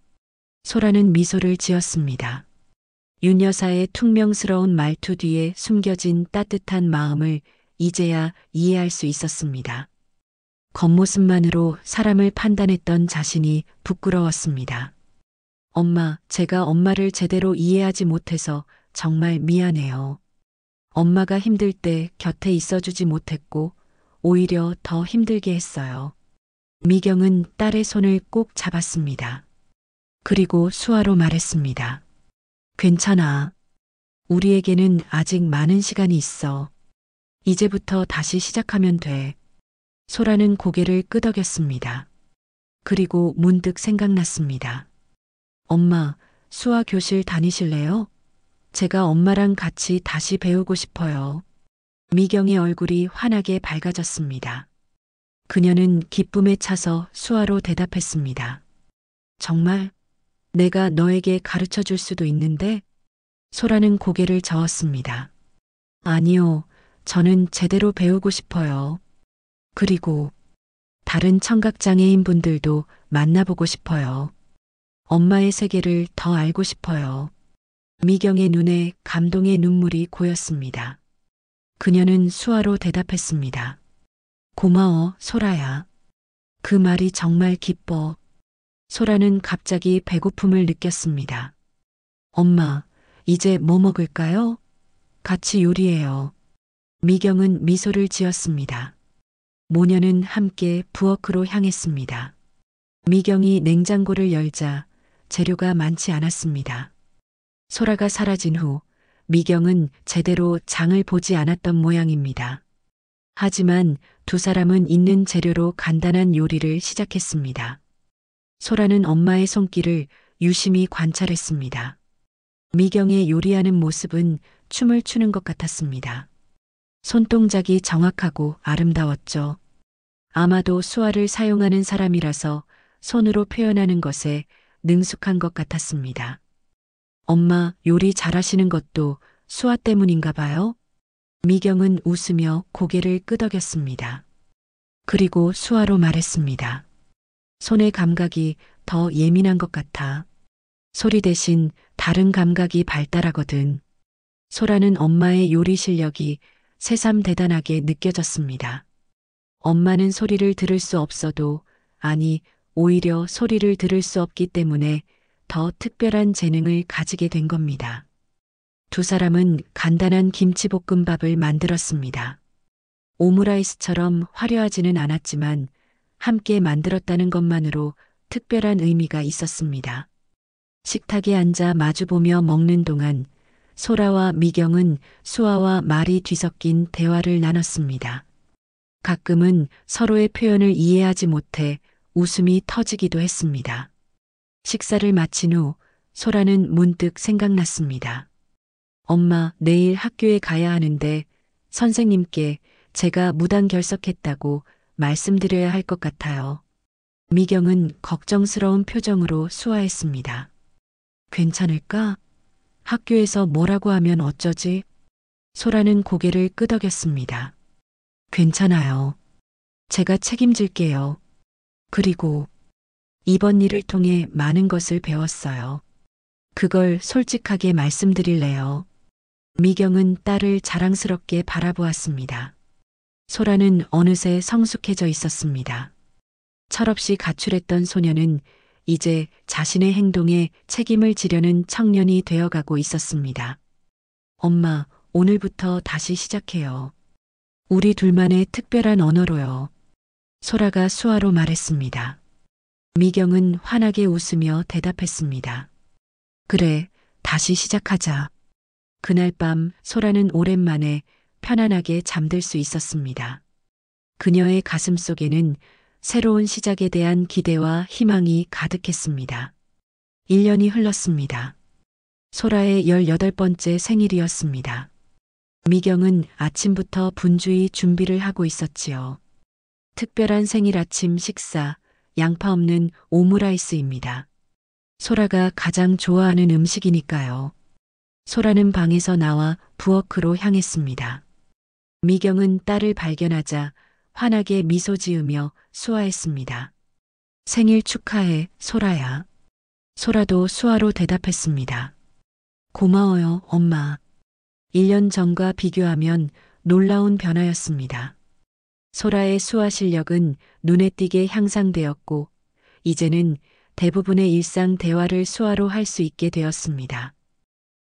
소라는 미소를 지었습니다. 윤 여사의 퉁명스러운 말투 뒤에 숨겨진 따뜻한 마음을 이제야 이해할 수 있었습니다. 겉모습만으로 사람을 판단했던 자신이 부끄러웠습니다. 엄마, 제가 엄마를 제대로 이해하지 못해서 정말 미안해요. 엄마가 힘들 때 곁에 있어주지 못했고 오히려 더 힘들게 했어요. 미경은 딸의 손을 꼭 잡았습니다. 그리고 수화로 말했습니다. 괜찮아. 우리에게는 아직 많은 시간이 있어. 이제부터 다시 시작하면 돼. 소라는 고개를 끄덕였습니다. 그리고 문득 생각났습니다. 엄마, 수화 교실 다니실래요? 제가 엄마랑 같이 다시 배우고 싶어요. 미경의 얼굴이 환하게 밝아졌습니다. 그녀는 기쁨에 차서 수화로 대답했습니다. 정말? 내가 너에게 가르쳐 줄 수도 있는데? 소라는 고개를 저었습니다. 아니요, 저는 제대로 배우고 싶어요. 그리고 다른 청각장애인 분들도 만나보고 싶어요. 엄마의 세계를 더 알고 싶어요. 미경의 눈에 감동의 눈물이 고였습니다. 그녀는 수화로 대답했습니다. 고마워, 소라야. 그 말이 정말 기뻐. 소라는 갑자기 배고픔을 느꼈습니다. 엄마, 이제 뭐 먹을까요? 같이 요리해요. 미경은 미소를 지었습니다. 모녀는 함께 부엌으로 향했습니다. 미경이 냉장고를 열자 재료가 많지 않았습니다. 소라가 사라진 후 미경은 제대로 장을 보지 않았던 모양입니다. 하지만 두 사람은 있는 재료로 간단한 요리를 시작했습니다. 소라는 엄마의 손길을 유심히 관찰했습니다. 미경의 요리하는 모습은 춤을 추는 것 같았습니다. 손동작이 정확하고 아름다웠죠. 아마도 수화를 사용하는 사람이라서 손으로 표현하는 것에 능숙한 것 같았습니다. 엄마, 요리 잘하시는 것도 수화 때문인가 봐요? 미경은 웃으며 고개를 끄덕였습니다. 그리고 수화로 말했습니다. 손의 감각이 더 예민한 것 같아. 소리 대신 다른 감각이 발달하거든. 소라는 엄마의 요리 실력이 새삼 대단하게 느껴졌습니다. 엄마는 소리를 들을 수 없어도, 아니, 오히려 소리를 들을 수 없기 때문에 더 특별한 재능을 가지게 된 겁니다. 두 사람은 간단한 김치볶음밥을 만들었습니다. 오므라이스처럼 화려하지는 않았지만 함께 만들었다는 것만으로 특별한 의미가 있었습니다. 식탁에 앉아 마주보며 먹는 동안 소라와 미경은 수화와 말이 뒤섞인 대화를 나눴습니다. 가끔은 서로의 표현을 이해하지 못해 웃음이 터지기도 했습니다. 식사를 마친 후 소라는 문득 생각났습니다. 엄마, 내일 학교에 가야 하는데 선생님께 제가 무단 결석했다고 말씀드려야 할 것 같아요. 미경은 걱정스러운 표정으로 수화했습니다. 괜찮을까? 학교에서 뭐라고 하면 어쩌지? 소라는 고개를 끄덕였습니다. 괜찮아요. 제가 책임질게요. 그리고 이번 일을 통해 많은 것을 배웠어요. 그걸 솔직하게 말씀드릴래요. 미경은 딸을 자랑스럽게 바라보았습니다. 소라는 어느새 성숙해져 있었습니다. 철없이 가출했던 소녀는 이제 자신의 행동에 책임을 지려는 청년이 되어가고 있었습니다. 엄마, 오늘부터 다시 시작해요. 우리 둘만의 특별한 언어로요. 소라가 수화로 말했습니다. 미경은 환하게 웃으며 대답했습니다. 그래, 다시 시작하자. 그날 밤 소라는 오랜만에 편안하게 잠들 수 있었습니다. 그녀의 가슴 속에는 새로운 시작에 대한 기대와 희망이 가득했습니다. 1년이 흘렀습니다. 소라의 18번째 생일이었습니다. 미경은 아침부터 분주히 준비를 하고 있었지요. 특별한 생일 아침 식사, 양파 없는 오므라이스입니다. 소라가 가장 좋아하는 음식이니까요. 소라는 방에서 나와 부엌으로 향했습니다. 미경은 딸을 발견하자 환하게 미소 지으며 수화했습니다. 생일 축하해, 소라야. 소라도 수화로 대답했습니다. 고마워요, 엄마. 1년 전과 비교하면 놀라운 변화였습니다. 소라의 수화 실력은 눈에 띄게 향상되었고, 이제는 대부분의 일상 대화를 수화로 할 수 있게 되었습니다.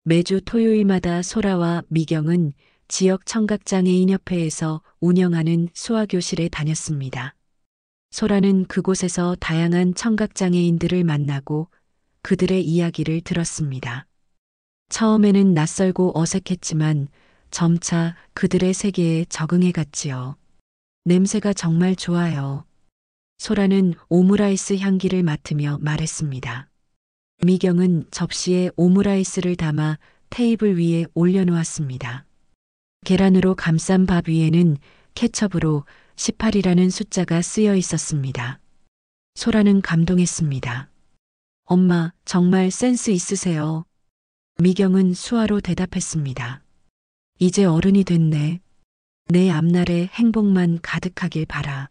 매주 토요일마다 소라와 미경은 지역 청각장애인협회에서 운영하는 수화교실에 다녔습니다. 소라는 그곳에서 다양한 청각장애인들을 만나고 그들의 이야기를 들었습니다. 처음에는 낯설고 어색했지만 점차 그들의 세계에 적응해 갔지요. 냄새가 정말 좋아요. 소라는 오므라이스 향기를 맡으며 말했습니다. 미경은 접시에 오므라이스를 담아 테이블 위에 올려놓았습니다. 계란으로 감싼 밥 위에는 케첩으로 18이라는 숫자가 쓰여 있었습니다. 소라는 감동했습니다. 엄마, 정말 센스 있으세요. 미경은 수화로 대답했습니다. 이제 어른이 됐네. 내 앞날에 행복만 가득하길 바라.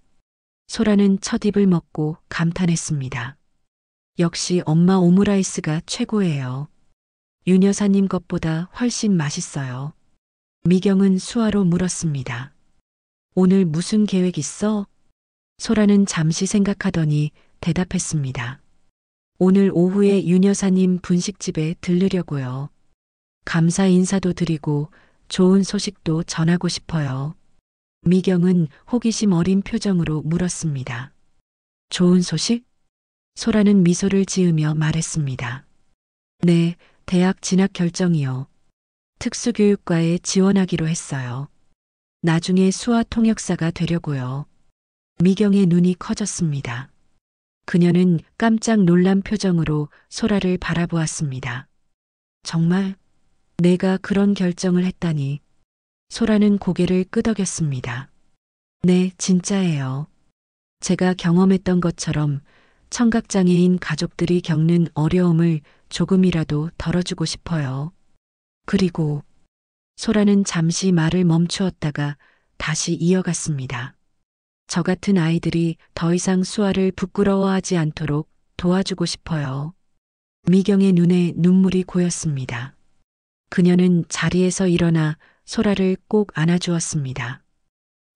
소라는 첫 입을 먹고 감탄했습니다. 역시 엄마 오므라이스가 최고예요. 윤 여사님 것보다 훨씬 맛있어요. 미경은 수화로 물었습니다. 오늘 무슨 계획 있어? 소라는 잠시 생각하더니 대답했습니다. 오늘 오후에 윤 여사님 분식집에 들르려고요. 감사 인사도 드리고 좋은 소식도 전하고 싶어요. 미경은 호기심 어린 표정으로 물었습니다. 좋은 소식? 소라는 미소를 지으며 말했습니다. 네, 대학 진학 결정이요. 특수교육과에 지원하기로 했어요. 나중에 수화 통역사가 되려고요. 미경의 눈이 커졌습니다. 그녀는 깜짝 놀란 표정으로 소라를 바라보았습니다. 정말 내가 그런 결정을 했다니. 소라는 고개를 끄덕였습니다. 네, 진짜예요. 제가 경험했던 것처럼 청각장애인 가족들이 겪는 어려움을 조금이라도 덜어주고 싶어요. 그리고 소라는 잠시 말을 멈추었다가 다시 이어갔습니다. 저 같은 아이들이 더 이상 수화를 부끄러워하지 않도록 도와주고 싶어요. 미경의 눈에 눈물이 고였습니다. 그녀는 자리에서 일어나 소라를 꼭 안아주었습니다.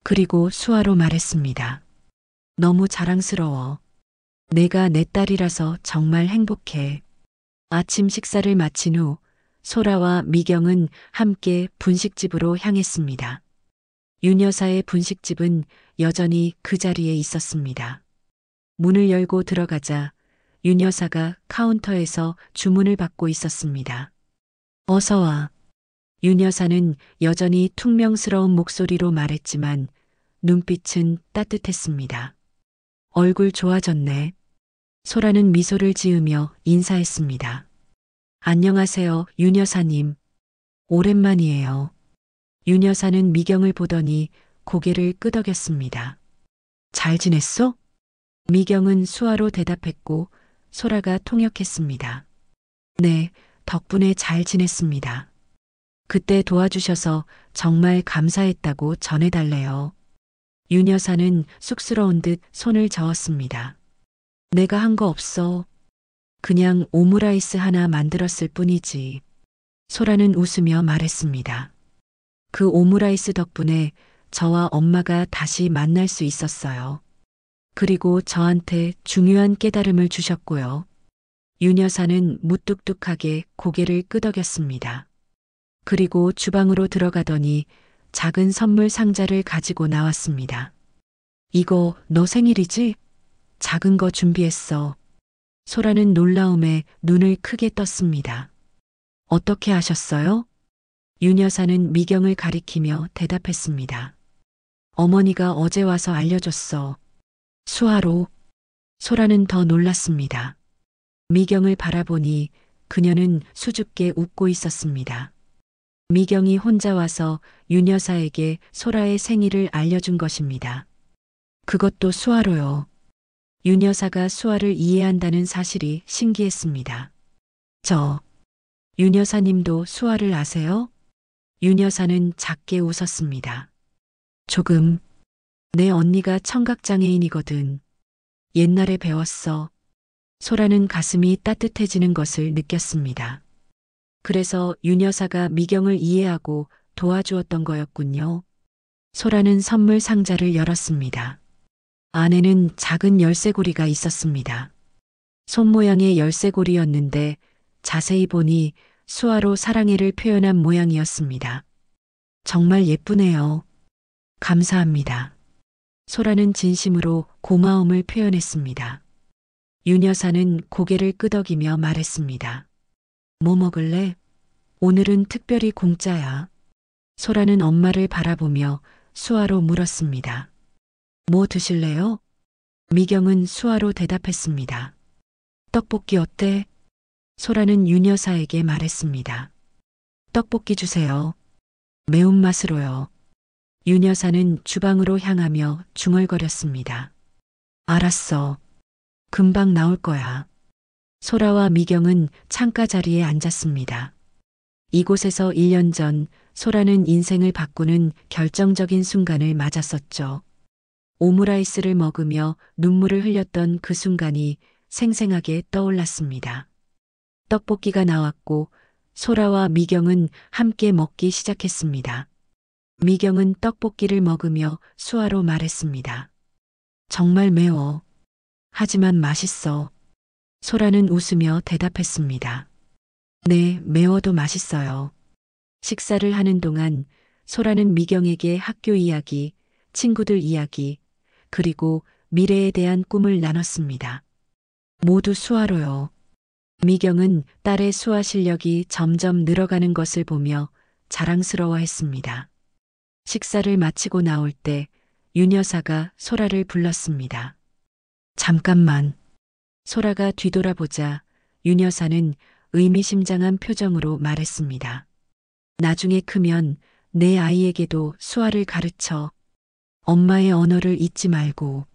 그리고 수화로 말했습니다. 너무 자랑스러워. 내가 내 딸이라서 정말 행복해. 아침 식사를 마친 후 소라와 미경은 함께 분식집으로 향했습니다. 윤 여사의 분식집은 여전히 그 자리에 있었습니다. 문을 열고 들어가자 윤 여사가 카운터에서 주문을 받고 있었습니다. 어서 와. 윤 여사는 여전히 퉁명스러운 목소리로 말했지만 눈빛은 따뜻했습니다. 얼굴 좋아졌네. 소라는 미소를 지으며 인사했습니다. 안녕하세요, 윤 여사님. 오랜만이에요. 윤 여사는 미경을 보더니 고개를 끄덕였습니다. 잘 지냈어? 미경은 수화로 대답했고 소라가 통역했습니다. 네, 덕분에 잘 지냈습니다. 그때 도와주셔서 정말 감사했다고 전해달래요. 윤 여사는 쑥스러운 듯 손을 저었습니다. 내가 한 거 없어. 그냥 오므라이스 하나 만들었을 뿐이지. 소라는 웃으며 말했습니다. 그 오므라이스 덕분에 저와 엄마가 다시 만날 수 있었어요. 그리고 저한테 중요한 깨달음을 주셨고요. 윤 여사는 무뚝뚝하게 고개를 끄덕였습니다. 그리고 주방으로 들어가더니 작은 선물 상자를 가지고 나왔습니다. 이거 너 생일이지? 작은 거 준비했어. 소라는 놀라움에 눈을 크게 떴습니다. 어떻게 아셨어요? 윤 여사는 미경을 가리키며 대답했습니다. 어머니가 어제 와서 알려줬어. 수화로. 소라는 더 놀랐습니다. 미경을 바라보니 그녀는 수줍게 웃고 있었습니다. 미경이 혼자 와서 윤 여사에게 소라의 생일을 알려준 것입니다. 그것도 수화로요. 윤 여사가 수화를 이해한다는 사실이 신기했습니다. 윤 여사님도 수화를 아세요? 윤 여사는 작게 웃었습니다. 조금. 내 언니가 청각장애인이거든. 옛날에 배웠어. 소라는 가슴이 따뜻해지는 것을 느꼈습니다. 그래서 윤 여사가 미경을 이해하고 도와주었던 거였군요. 소라는 선물 상자를 열었습니다. 안에는 작은 열쇠고리가 있었습니다. 손 모양의 열쇠고리였는데 자세히 보니 수화로 사랑해를 표현한 모양이었습니다. 정말 예쁘네요. 감사합니다. 소라는 진심으로 고마움을 표현했습니다. 윤 여사는 고개를 끄덕이며 말했습니다. 뭐 먹을래? 오늘은 특별히 공짜야. 소라는 엄마를 바라보며 수화로 물었습니다. 뭐 드실래요? 미경은 수화로 대답했습니다. 떡볶이 어때? 소라는 윤 여사에게 말했습니다. 떡볶이 주세요. 매운맛으로요. 윤 여사는 주방으로 향하며 중얼거렸습니다. 알았어. 금방 나올 거야. 소라와 미경은 창가 자리에 앉았습니다. 이곳에서 1년 전 소라는 인생을 바꾸는 결정적인 순간을 맞았었죠. 오므라이스를 먹으며 눈물을 흘렸던 그 순간이 생생하게 떠올랐습니다. 떡볶이가 나왔고 소라와 미경은 함께 먹기 시작했습니다. 미경은 떡볶이를 먹으며 수화로 말했습니다. 정말 매워. 하지만 맛있어. 소라는 웃으며 대답했습니다. 네, 매워도 맛있어요. 식사를 하는 동안 소라는 미경에게 학교 이야기, 친구들 이야기, 그리고 미래에 대한 꿈을 나눴습니다. 모두 수화로요. 미경은 딸의 수화 실력이 점점 늘어가는 것을 보며 자랑스러워했습니다. 식사를 마치고 나올 때 윤 여사가 소라를 불렀습니다. 잠깐만. 소라가 뒤돌아보자 윤 여사는 의미심장한 표정으로 말했습니다. 나중에 크면 내 아이에게도 수화를 가르쳐. 엄마의 언어를 잊지 말고.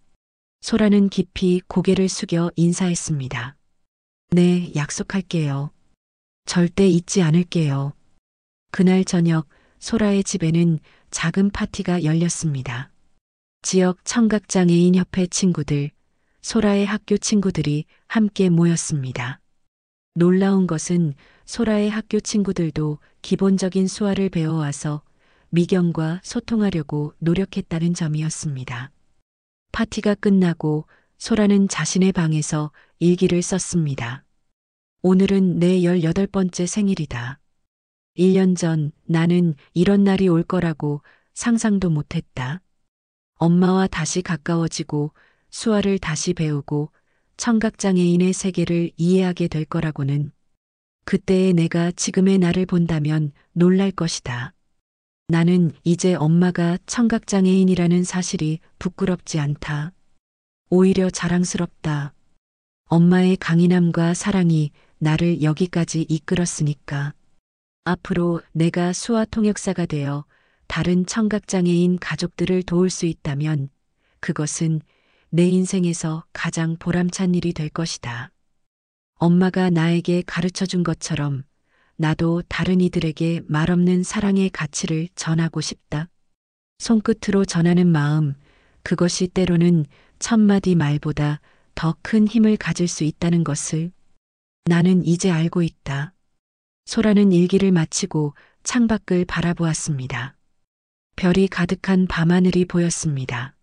소라는 깊이 고개를 숙여 인사했습니다. 네, 약속할게요. 절대 잊지 않을게요. 그날 저녁 소라의 집에는 작은 파티가 열렸습니다. 지역 청각장애인 협회 친구들, 소라의 학교 친구들이 함께 모였습니다. 놀라운 것은 소라의 학교 친구들도 기본적인 수화를 배워와서 미경과 소통하려고 노력했다는 점이었습니다. 파티가 끝나고 소라는 자신의 방에서 일기를 썼습니다. 오늘은 내 18번째 생일이다. 1년 전 나는 이런 날이 올 거라고 상상도 못했다. 엄마와 다시 가까워지고 수화를 다시 배우고 청각장애인의 세계를 이해하게 될 거라고는. 그때의 내가 지금의 나를 본다면 놀랄 것이다. 나는 이제 엄마가 청각장애인이라는 사실이 부끄럽지 않다. 오히려 자랑스럽다. 엄마의 강인함과 사랑이 나를 여기까지 이끌었으니까. 앞으로 내가 수아 통역사가 되어 다른 청각장애인 가족들을 도울 수 있다면 그것은 내 인생에서 가장 보람찬 일이 될 것이다. 엄마가 나에게 가르쳐 준 것처럼 나도 다른 이들에게 말없는 사랑의 가치를 전하고 싶다. 손끝으로 전하는 마음, 그것이 때로는 천마디 말보다 더 큰 힘을 가질 수 있다는 것을 나는 이제 알고 있다. 소라는 일기를 마치고 창밖을 바라보았습니다. 별이 가득한 밤하늘이 보였습니다.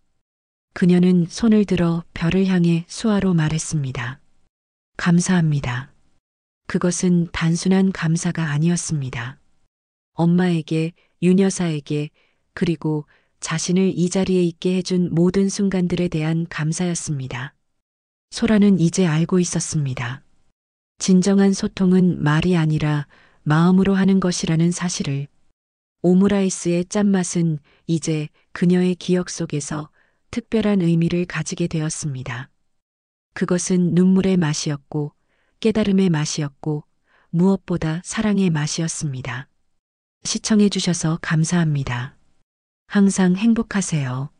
그녀는 손을 들어 별을 향해 수화로 말했습니다. 감사합니다. 그것은 단순한 감사가 아니었습니다. 엄마에게, 윤 여사에게, 그리고 자신을 이 자리에 있게 해준 모든 순간들에 대한 감사였습니다. 소라는 이제 알고 있었습니다. 진정한 소통은 말이 아니라 마음으로 하는 것이라는 사실을. 오므라이스의 짠맛은 이제 그녀의 기억 속에서 특별한 의미를 가지게 되었습니다. 그것은 눈물의 맛이었고 깨달음의 맛이었고 무엇보다 사랑의 맛이었습니다. 시청해 주셔서 감사합니다. 항상 행복하세요.